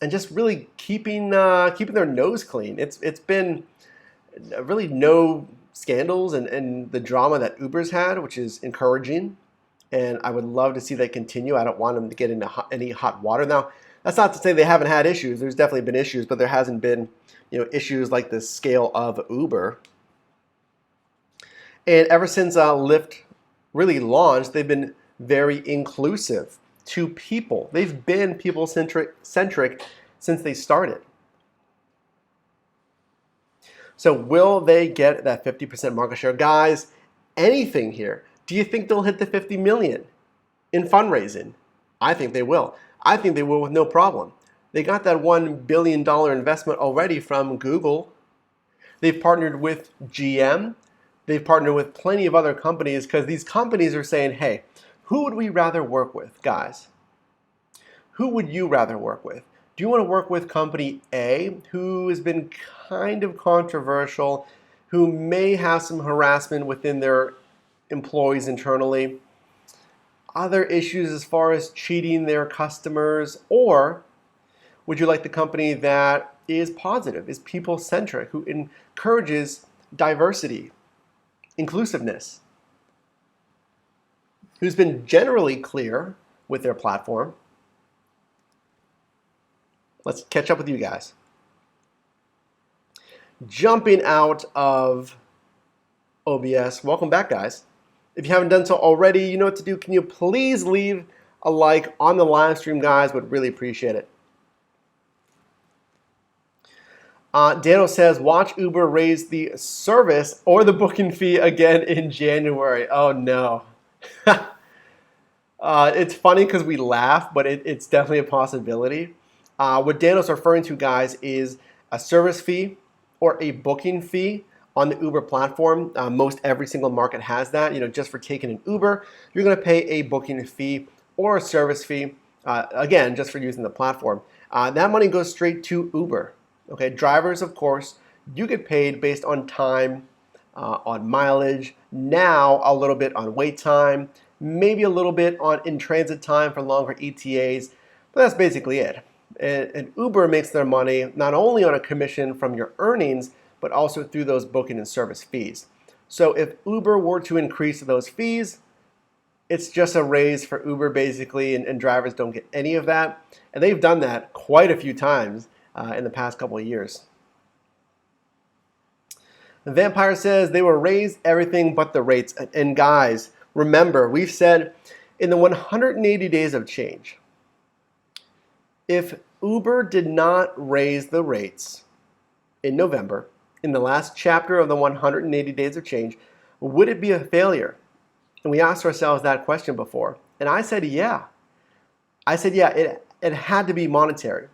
and just really keeping their nose clean. It's been really no scandals and the drama that Uber's had, which is encouraging. And I would love to see that continue. I don't want them to get into any hot water. Now, that's not to say they haven't had issues. There's definitely been issues, but there hasn't been issues like the scale of Uber. And ever since Lyft really launched, they've been very inclusive to people. They've been people-centric since they started. So will they get that 50% market share? Guys, anything here. Do you think they'll hit the 50 million in fundraising? I think they will. I think they will with no problem. They got that $1 billion investment already from Google. They've partnered with GM. They've partnered with plenty of other companies because these companies are saying, hey, who would we rather work with, guys? Who would you rather work with? Do you want to work with company A, who has been kind of controversial, who may have some harassment within their employees internally, other issues as far as cheating their customers, or would you like the company that is positive, is people-centric, who encourages diversity, inclusiveness, who's been generally clear with their platform? Let's catch up with you guys. Jumping out of OBS, welcome back, guys. If you haven't done so already, you know what to do. Can you please leave a like on the live stream, guys? Would really appreciate it. Dano says, watch Uber raise the service or the booking fee again in January. Oh, no. It's funny because we laugh, but it's definitely a possibility. What Dano's referring to, guys, is a service fee or a booking fee on the Uber platform. Most every single market has that. Just for taking an Uber, you're going to pay a booking fee or a service fee, again, just for using the platform. That money goes straight to Uber. Okay, drivers, of course, you get paid based on time, on mileage, now a little bit on wait time, maybe a little bit on in-transit time for longer ETAs, but that's basically it. And Uber makes their money not only on a commission from your earnings, but also through those booking and service fees. So if Uber were to increase those fees, it's just a raise for Uber basically, and drivers don't get any of that. And they've done that quite a few times in the past couple of years. The Vampire says they will raise everything but the rates. And guys, remember, we've said in the 180 days of change, if Uber did not raise the rates in November, in the last chapter of the 180 Days of Change, would it be a failure? And we asked ourselves that question before. And I said, yeah. It had to be monetary.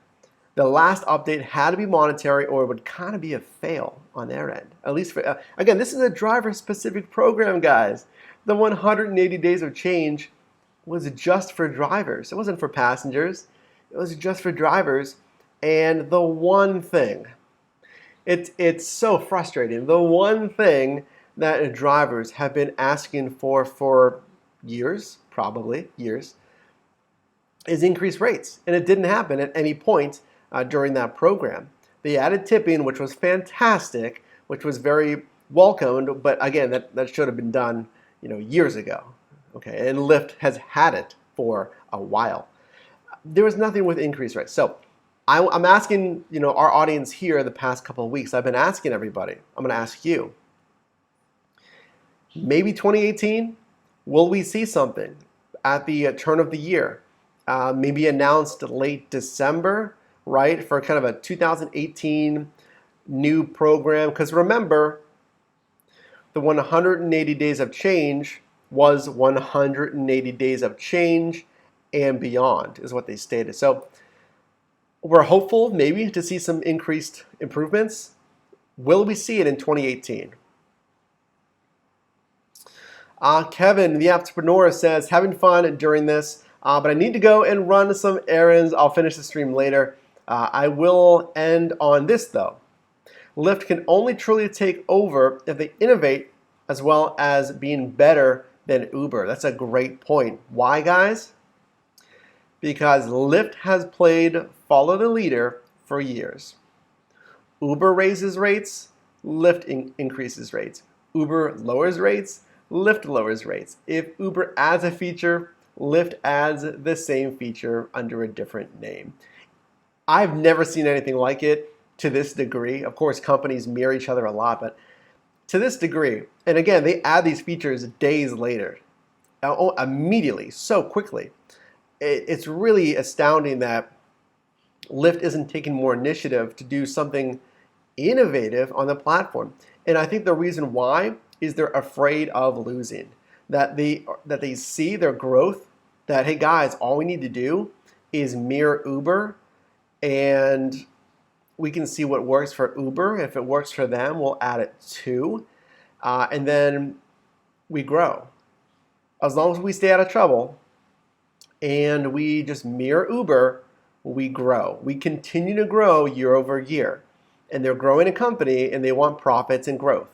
The last update had to be monetary, or it would kind of be a fail on their end. At least for, again, this is a driver-specific program, guys. The 180 Days of Change was just for drivers. It wasn't for passengers. It was just for drivers. And the one thing, it's so frustrating. The one thing that drivers have been asking for years, probably years, is increased rates. And it didn't happen at any point during that program. They added tipping, which was fantastic, which was very welcomed, but again, that should have been done, years ago. Okay, and Lyft has had it for a while. There was nothing with increased rates. So I'm asking, our audience here the past couple of weeks, I've been asking everybody, I'm going to ask you, maybe 2018, will we see something at the turn of the year? Maybe announced late December, right, for kind of a 2018 new program. Because remember, the 180 Days of Change was 180 days of change and beyond, is what they stated. So we're hopeful maybe to see some increased improvements. Will we see it in 2018? Kevin, the entrepreneur, says, having fun during this, but I need to go and run some errands. I'll finish the stream later. I will end on this, though. Lyft can only truly take over if they innovate as well as being better than Uber. That's a great point. Why, guys? Because Lyft has played follow the leader for years. Uber raises rates, Lyft increases rates. Uber lowers rates, Lyft lowers rates. If Uber adds a feature, Lyft adds the same feature under a different name. I've never seen anything like it to this degree. Of course, companies mirror each other a lot, but to this degree. And again, they add these features days later, immediately, so quickly. It's really astounding that Lyft isn't taking more initiative to do something innovative on the platform. And I think the reason why is they're afraid of losing. That they see their growth, that, hey guys, all we need to do is mirror Uber, and we can see what works for Uber. If it works for them, we'll add it too. And then we grow. As long as we stay out of trouble and we just mirror Uber, we grow. We continue to grow year over year. And they're growing a company and they want profits and growth.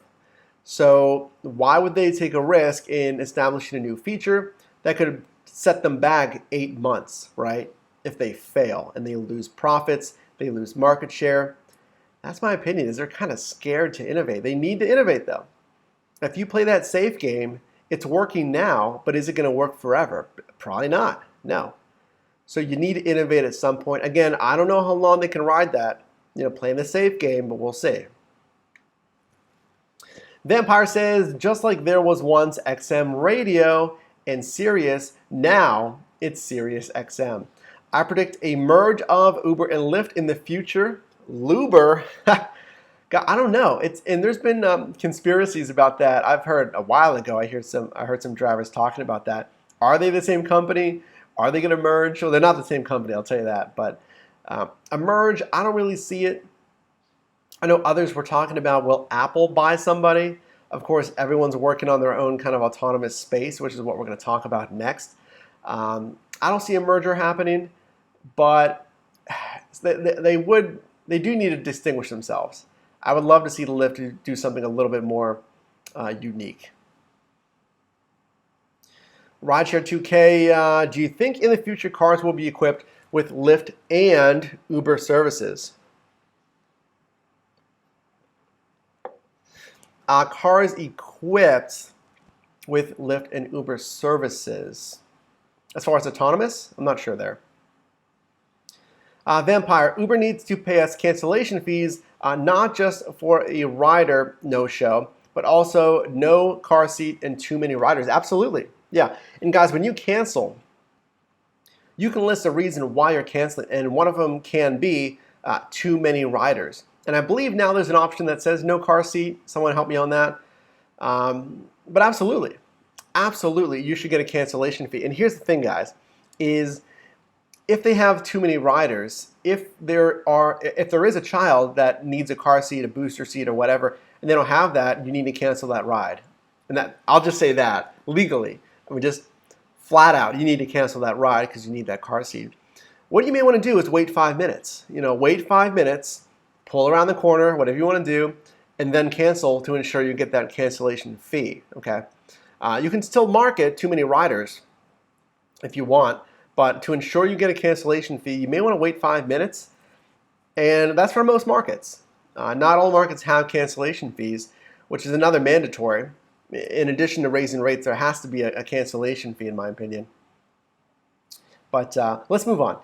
So why would they take a risk in establishing a new feature that could set them back 8 months, right? If they fail and they lose profits, they lose market share. That's my opinion, is they're kind of scared to innovate. They need to innovate though. If you play that safe game, it's working now, but is it going to work forever? Probably not, no. So you need to innovate at some point. Again, I don't know how long they can ride that, playing the safe game, but we'll see. Vampire says, just like there was once XM radio and Sirius, now it's Sirius XM. I predict a merge of Uber and Lyft in the future. Luber, God, I don't know. And there's been conspiracies about that. I've heard a while ago. I heard some drivers talking about that. Are they the same company? Are they going to merge? Well, they're not the same company. I'll tell you that. But a merge, I don't really see it. I know others were talking about, will Apple buy somebody? Of course, everyone's working on their own kind of autonomous space, which is what we're going to talk about next. I don't see a merger happening, but they do need to distinguish themselves. I would love to see Lyft do something a little bit more unique. Rideshare 2K, do you think in the future cars will be equipped with Lyft and Uber services? Cars equipped with Lyft and Uber services. As far as autonomous, I'm not sure there. Vampire, Uber needs to pay us cancellation fees, not just for a rider no-show, but also no car seat and too many riders. Absolutely, yeah. And guys, when you cancel, you can list a reason why you're canceling, and one of them can be too many riders. And I believe now there's an option that says no car seat. Someone help me on that. But absolutely, absolutely, you should get a cancellation fee. And here's the thing, guys, is if they have too many riders, if there is a child that needs a car seat, a booster seat, or whatever, and they don't have that, you need to cancel that ride. And that, I'll just say that legally. I mean, just flat out, you need to cancel that ride because you need that car seat. What you may want to do is wait 5 minutes. Wait 5 minutes, pull around the corner, whatever you want to do, and then cancel to ensure you get that cancellation fee. Okay. You can still market too many riders if you want, but to ensure you get a cancellation fee, you may want to wait 5 minutes, and that's for most markets. Not all markets have cancellation fees, which is another mandatory. In addition to raising rates, there has to be a cancellation fee, in my opinion. But let's move on.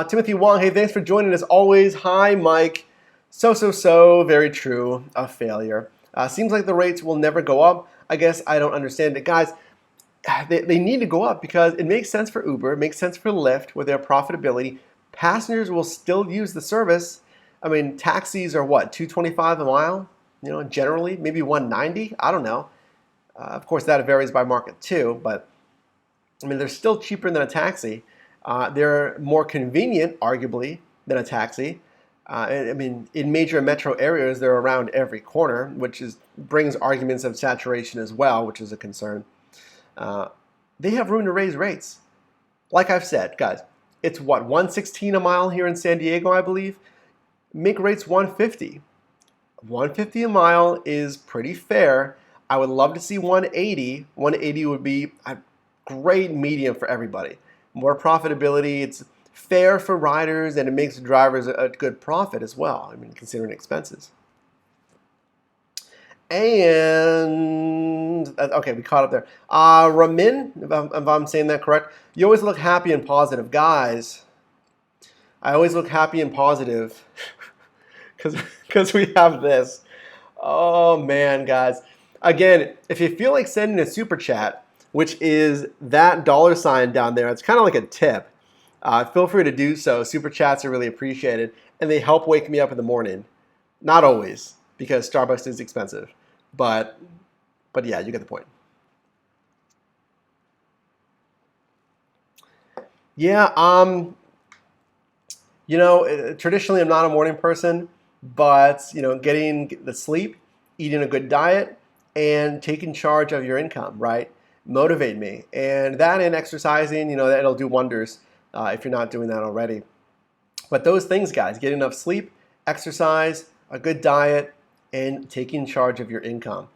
Timothy Wong, hey, thanks for joining as always. Hi, Mike. So, very true, a failure. Seems like the rates will never go up. I guess I don't understand it. Guys, they need to go up because it makes sense for Uber, it makes sense for Lyft with their profitability. Passengers will still use the service. I mean, taxis are what, $2.25 a mile? Generally, maybe $1.90. I don't know. Of course, that varies by market too, but I mean, they're still cheaper than a taxi. They're more convenient, arguably, than a taxi. I mean, in major metro areas, they're around every corner, which brings arguments of saturation as well, which is a concern. They have room to raise rates. Like I've said, guys, it's what, $1.16 a mile here in San Diego, I believe. Make rates $1.50. $1.50 a mile is pretty fair. I would love to see $1.80. $1.80 would be a great medium for everybody. More profitability. It's fair for riders, and it makes drivers a good profit as well. I mean, considering expenses. And okay, we caught up there. Ramin, if I'm saying that correct, you always look happy and positive, guys. I always look happy and positive because we have this. Oh man, guys. Again, if you feel like sending a super chat, which is that $ down there, it's kind of like a tip. Feel free to do so. Super chats are really appreciated, and they help wake me up in the morning. Not always, because Starbucks is expensive, but yeah, you get the point. Yeah, traditionally I'm not a morning person, but getting the sleep, eating a good diet, and taking charge of your income, right, motivate me. And that and exercising, that'll do wonders if you're not doing that already. But those things, guys, getting enough sleep, exercise, a good diet, and taking charge of your income,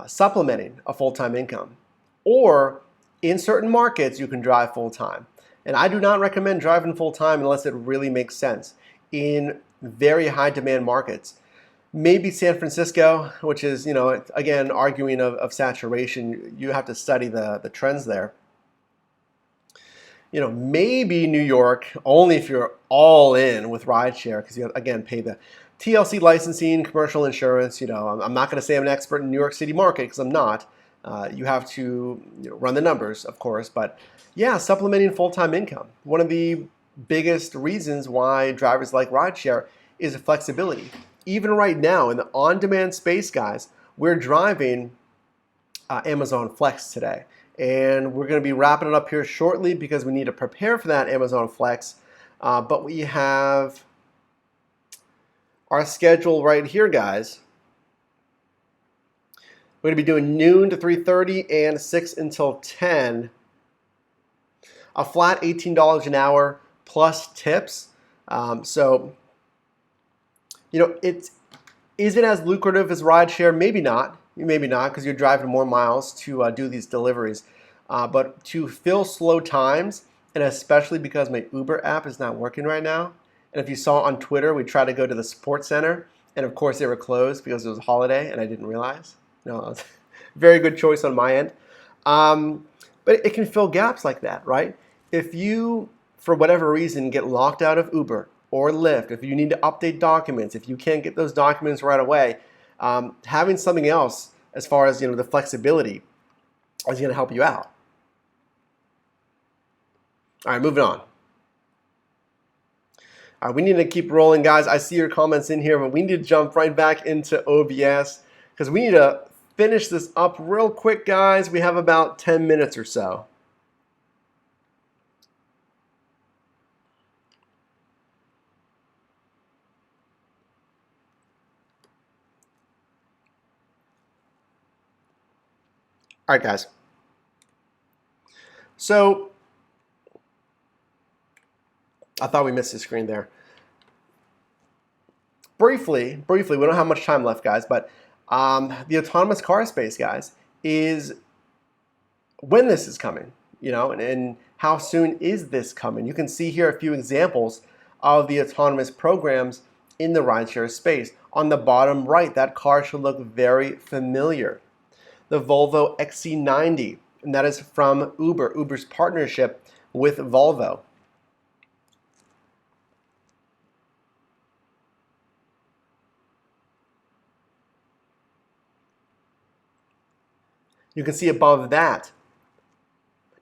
supplementing a full-time income. Or in certain markets, you can drive full-time. And I do not recommend driving full-time unless it really makes sense. In very high demand markets, maybe San Francisco, which is, again, arguing of saturation, you have to study the trends there. Maybe New York, only if you're all in with rideshare, because you, again, pay the TLC licensing, commercial insurance. I'm not going to say I'm an expert in New York City market because I'm not. You have to run the numbers, of course. But yeah, supplementing full-time income. One of the biggest reasons why drivers like rideshare is flexibility. Even right now in the on-demand space, guys, we're driving Amazon Flex today. And we're going to be wrapping it up here shortly because we need to prepare for that Amazon Flex. But we have our schedule right here, guys. We're going to be doing noon to 3:30 and 6 until 10. A flat $18 an hour plus tips. Is it as lucrative as rideshare? Maybe not. Maybe not, because you're driving more miles to do these deliveries. But to fill slow times, and especially because my Uber app is not working right now. And if you saw on Twitter, we tried to go to the support center, and of course they were closed because it was a holiday, and I didn't realize. Very good choice on my end. But it can fill gaps like that, right? If you, for whatever reason, get locked out of Uber or Lyft, if you need to update documents, if you can't get those documents right away, having something else as far as the flexibility is going to help you out. All right, moving on. We need to keep rolling, guys. I see your comments in here, but we need to jump right back into OBS because we need to finish this up real quick, guys. We have about 10 minutes or so. All right, guys. So I thought we missed the screen there. Briefly, we don't have much time left, guys, but the autonomous car space, guys, is when this is coming, and how soon is this coming? You can see here a few examples of the autonomous programs in the rideshare space. On the bottom right, that car should look very familiar. The Volvo XC90, and that is from Uber's partnership with Volvo. You can see above that.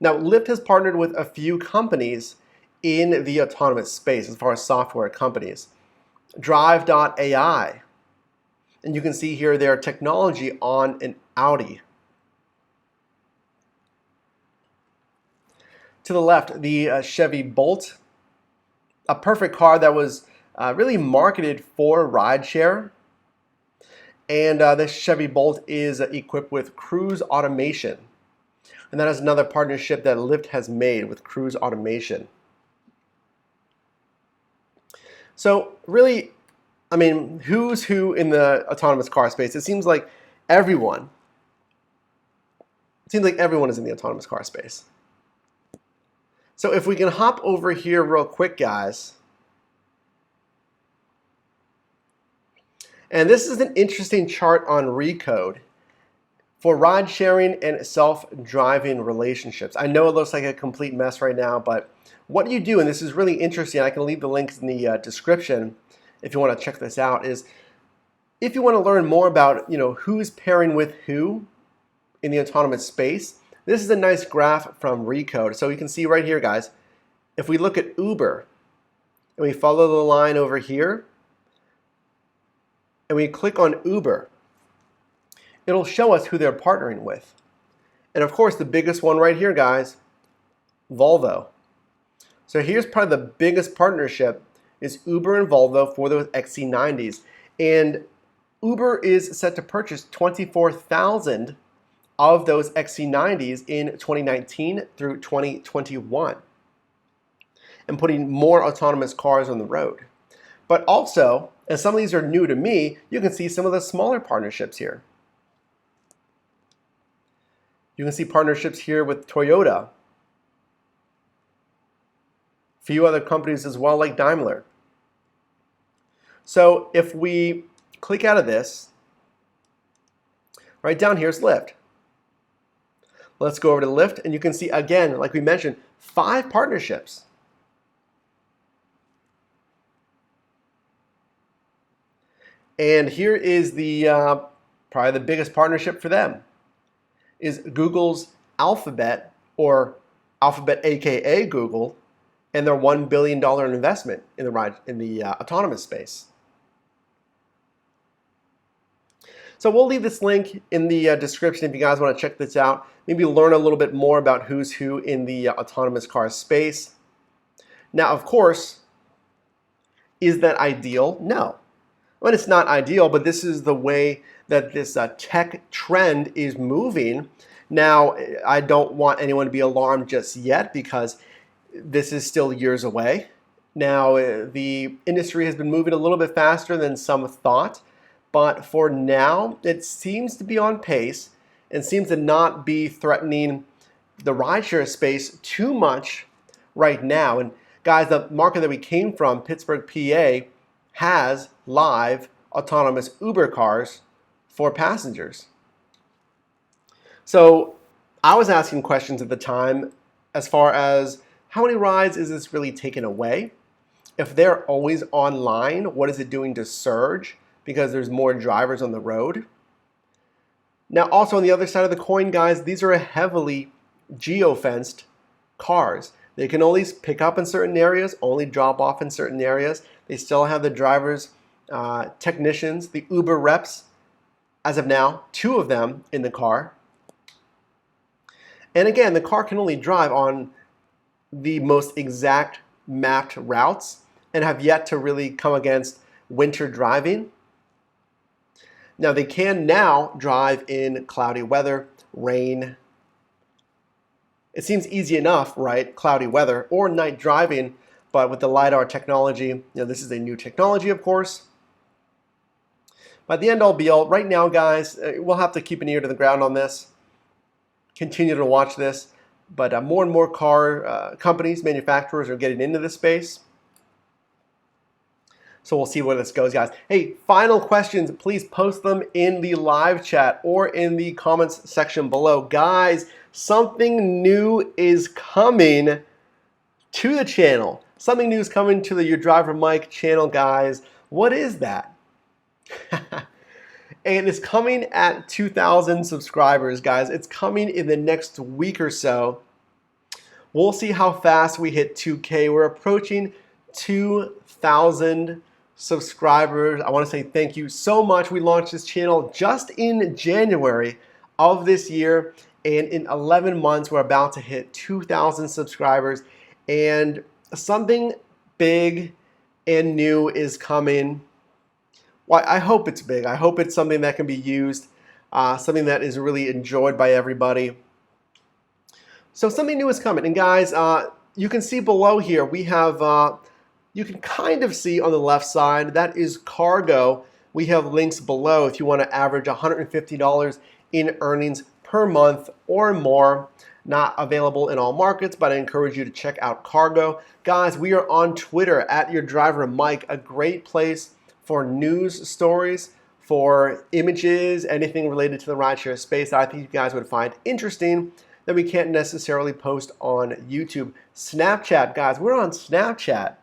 Now, Lyft has partnered with a few companies in the autonomous space as far as software companies. Drive.ai. And you can see here their technology on an Audi. To the left, the Chevy Bolt, a perfect car that was really marketed for rideshare. And this Chevy Bolt is equipped with cruise automation. And that is another partnership that Lyft has made with cruise automation. So really, I mean, who's who in the autonomous car space? It seems like everyone is in the autonomous car space. So if we can hop over here real quick, guys. And this is an interesting chart on Recode for ride sharing and self-driving relationships. I know it looks like a complete mess right now, but what you do, and this is really interesting, I can leave the links in the description if you want to check this out, is if you want to learn more about who's pairing with who in the autonomous space, this is a nice graph from Recode. So you can see right here, guys, if we look at Uber and we follow the line over here and we click on Uber, it'll show us who they're partnering with. And of course, the biggest one right here, guys, Volvo. So here's probably the biggest partnership is Uber and Volvo for those XC90s. And Uber is set to purchase 24,000 of those XC90s in 2019 through 2021 and putting more autonomous cars on the road. But also, and some of these are new to me, you can see some of the smaller partnerships here. You can see partnerships here with Toyota, a few other companies as well like Daimler. So if we click out of this, right down here is Lyft. Let's go over to Lyft, and you can see, again, like we mentioned, 5 partnerships. And here is the probably the biggest partnership for them is Google's Alphabet, or Alphabet aka Google, and their $1 billion investment in the autonomous space. So we'll leave this link in the description if you guys want to check this out. Maybe learn a little bit more about who's who in the autonomous car space. Now, of course, is that ideal? No. Well, it's not ideal, but this is the way that this tech trend is moving. Now, I don't want anyone to be alarmed just yet because this is still years away. Now, the industry has been moving a little bit faster than some thought. But for now, it seems to be on pace and seems to not be threatening the rideshare space too much right now. And guys, the market that we came from, Pittsburgh, PA, has live autonomous Uber cars for passengers. So I was asking questions at the time as far as how many rides is this really taking away? If they're always online, what is it doing to surge? Because there's more drivers on the road. Now, also on the other side of the coin, guys, these are heavily geo-fenced cars. They can only pick up in certain areas, only drop off in certain areas. They still have the drivers, technicians, the Uber reps, as of now, 2 of them in the car. And again, the car can only drive on the most exact mapped routes and have yet to really come against winter driving. Now, they can now drive in cloudy weather, rain. It seems easy enough, right? Cloudy weather or night driving, but with the LiDAR technology, this is a new technology, of course. By the end all be all, right now, guys, we'll have to keep an ear to the ground on this. Continue to watch this, but more and more car companies, manufacturers are getting into this space. So we'll see where this goes, guys. Hey, final questions, please post them in the live chat or in the comments section below. Guys, something new is coming to the channel. Something new is coming to the Your Driver Mike channel, guys. What is that? And it's coming at 2,000 subscribers, guys. It's coming in the next week or so. We'll see how fast we hit 2K. We're approaching 2,000 subscribers. I want to say thank you so much. We launched this channel just in January of this year, and in 11 months, we're about to hit 2,000 subscribers, and something big and new is coming. Well, I hope it's big. I hope it's something that can be used, something that is really enjoyed by everybody. So something new is coming. And guys, you can see below here, we have, you can kind of see on the left side, that is cargo. We have links below if you want to average $150 in earnings per month or more. Not available in all markets, but I encourage you to check out cargo. Guys, we are on Twitter at Your Driver Mike, a great place for news stories, for images, anything related to the rideshare space that I think you guys would find interesting that we can't necessarily post on YouTube. Snapchat, guys, we're on Snapchat.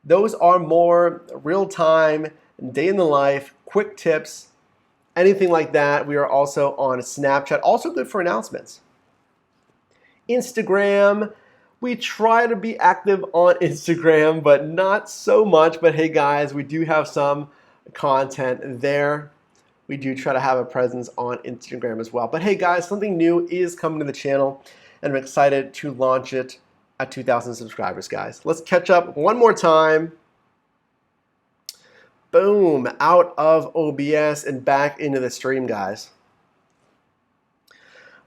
Those are more real-time, day in the life, quick tips, anything like that. We are also on Snapchat, also good for announcements. Instagram, we try to be active on Instagram, but not so much. But hey guys, we do have some content there. We do try to have a presence on Instagram as well. But hey guys, something new is coming to the channel, and I'm excited to launch it at 2,000 subscribers, guys. Let's catch up one more time. Boom, out of OBS and back into the stream, guys.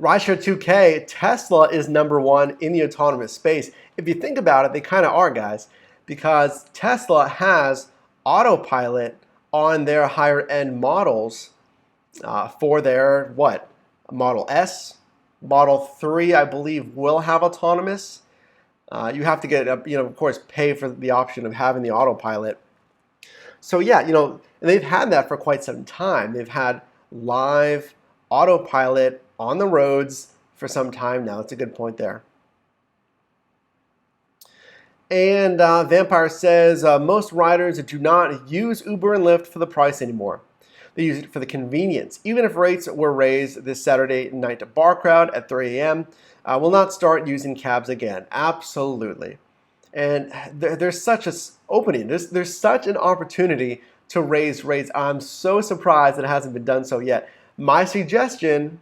Rideshare 2K, Tesla is #1 in the autonomous space. If you think about it, they kind of are, guys, because Tesla has autopilot on their higher end models for their, what, Model S, Model 3, I believe, will have autonomous. You have to get, of course, pay for the option of having the autopilot. So yeah, and they've had that for quite some time. They've had live autopilot on the roads for some time now. That's a good point there. And Vampire says, most riders do not use Uber and Lyft for the price anymore. They use it for the convenience. Even if rates were raised this Saturday night to bar crowd at 3 a.m., will not start using cabs again. Absolutely. And there's such an opening. There's such an opportunity to raise rates. I'm so surprised that it hasn't been done so yet. My suggestion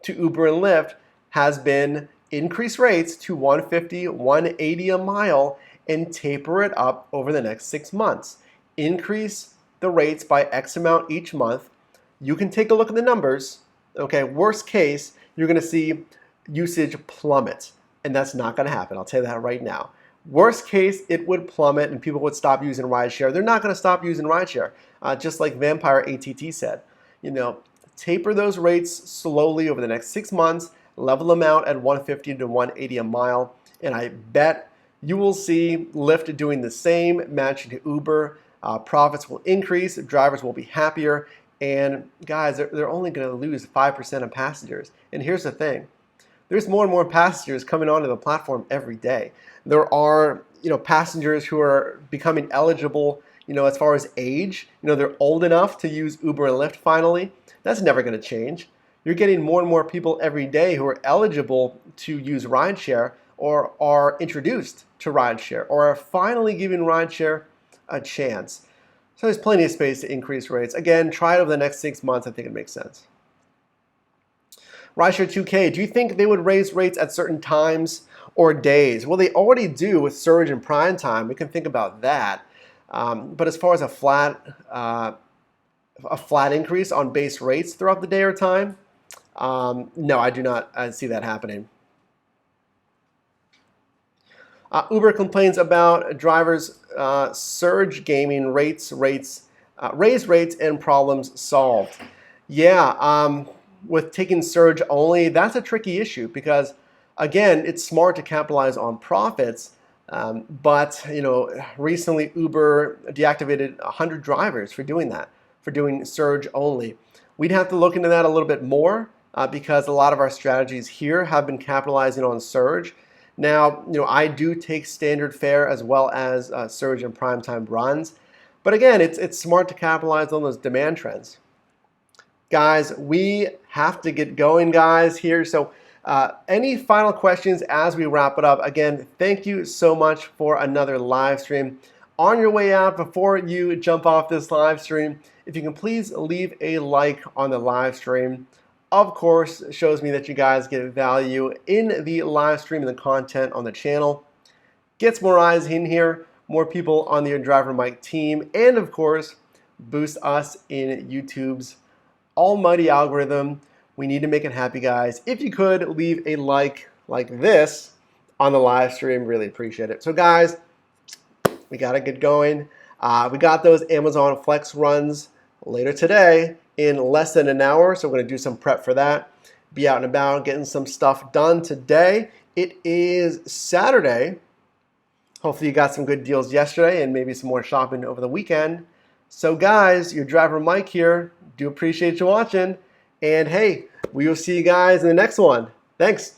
to Uber and Lyft has been increase rates to $150, $180 a mile and taper it up over the next 6 months. Increase the rates by X amount each month. You can take a look at the numbers. Okay, worst case, you're going to see usage plummet, and that's not going to happen. I'll tell you that right now. Worst case, it would plummet and people would stop using rideshare. They're not going to stop using rideshare, just like Vampire ATT said. Taper those rates slowly over the next 6 months, level them out at $150 to $180 a mile, and I bet you will see Lyft doing the same, matching to Uber. Profits will increase, drivers will be happier, and guys, they're only going to lose 5% of passengers. And here's the thing. There's more and more passengers coming onto the platform every day. There are, passengers who are becoming eligible, as far as age. They're old enough to use Uber and Lyft finally. That's never going to change. You're getting more and more people every day who are eligible to use rideshare or are introduced to rideshare or are finally giving rideshare a chance. So there's plenty of space to increase rates. Again, try it over the next 6 months. I think it makes sense. Rideshare 2K, do you think they would raise rates at certain times or days? Well, they already do with surge and prime time. We can think about that. But as far as a flat increase on base rates throughout the day or time, no, I do not see that happening. Uber complains about drivers' surge gaming raise rates, and problems solved. Yeah, with taking surge only, that's a tricky issue because, again, it's smart to capitalize on profits. But recently Uber deactivated 100 drivers for doing that, for doing surge only. We'd have to look into that a little bit more because a lot of our strategies here have been capitalizing on surge. Now, I do take standard fare as well as surge and primetime runs. But again, it's smart to capitalize on those demand trends. Guys, we have to get going, guys, here. So any final questions as we wrap it up? Again, thank you so much for another live stream. On your way out, before you jump off this live stream, if you can please leave a like on the live stream. Of course, it shows me that you guys get value in the live stream and the content on the channel. Gets more eyes in here, more people on the Driver Mike team, and of course, boosts us in YouTube's almighty algorithm. We need to make it happy, guys. If you could leave a like this on the live stream, really appreciate it. So guys, we gotta get going. We got those Amazon Flex runs later today in less than an hour, so we're gonna do some prep for that. Be out and about, getting some stuff done today. It is Saturday. Hopefully you got some good deals yesterday and maybe some more shopping over the weekend. So guys, your Driver Mike here. Do appreciate you watching. And hey, we will see you guys in the next one. Thanks.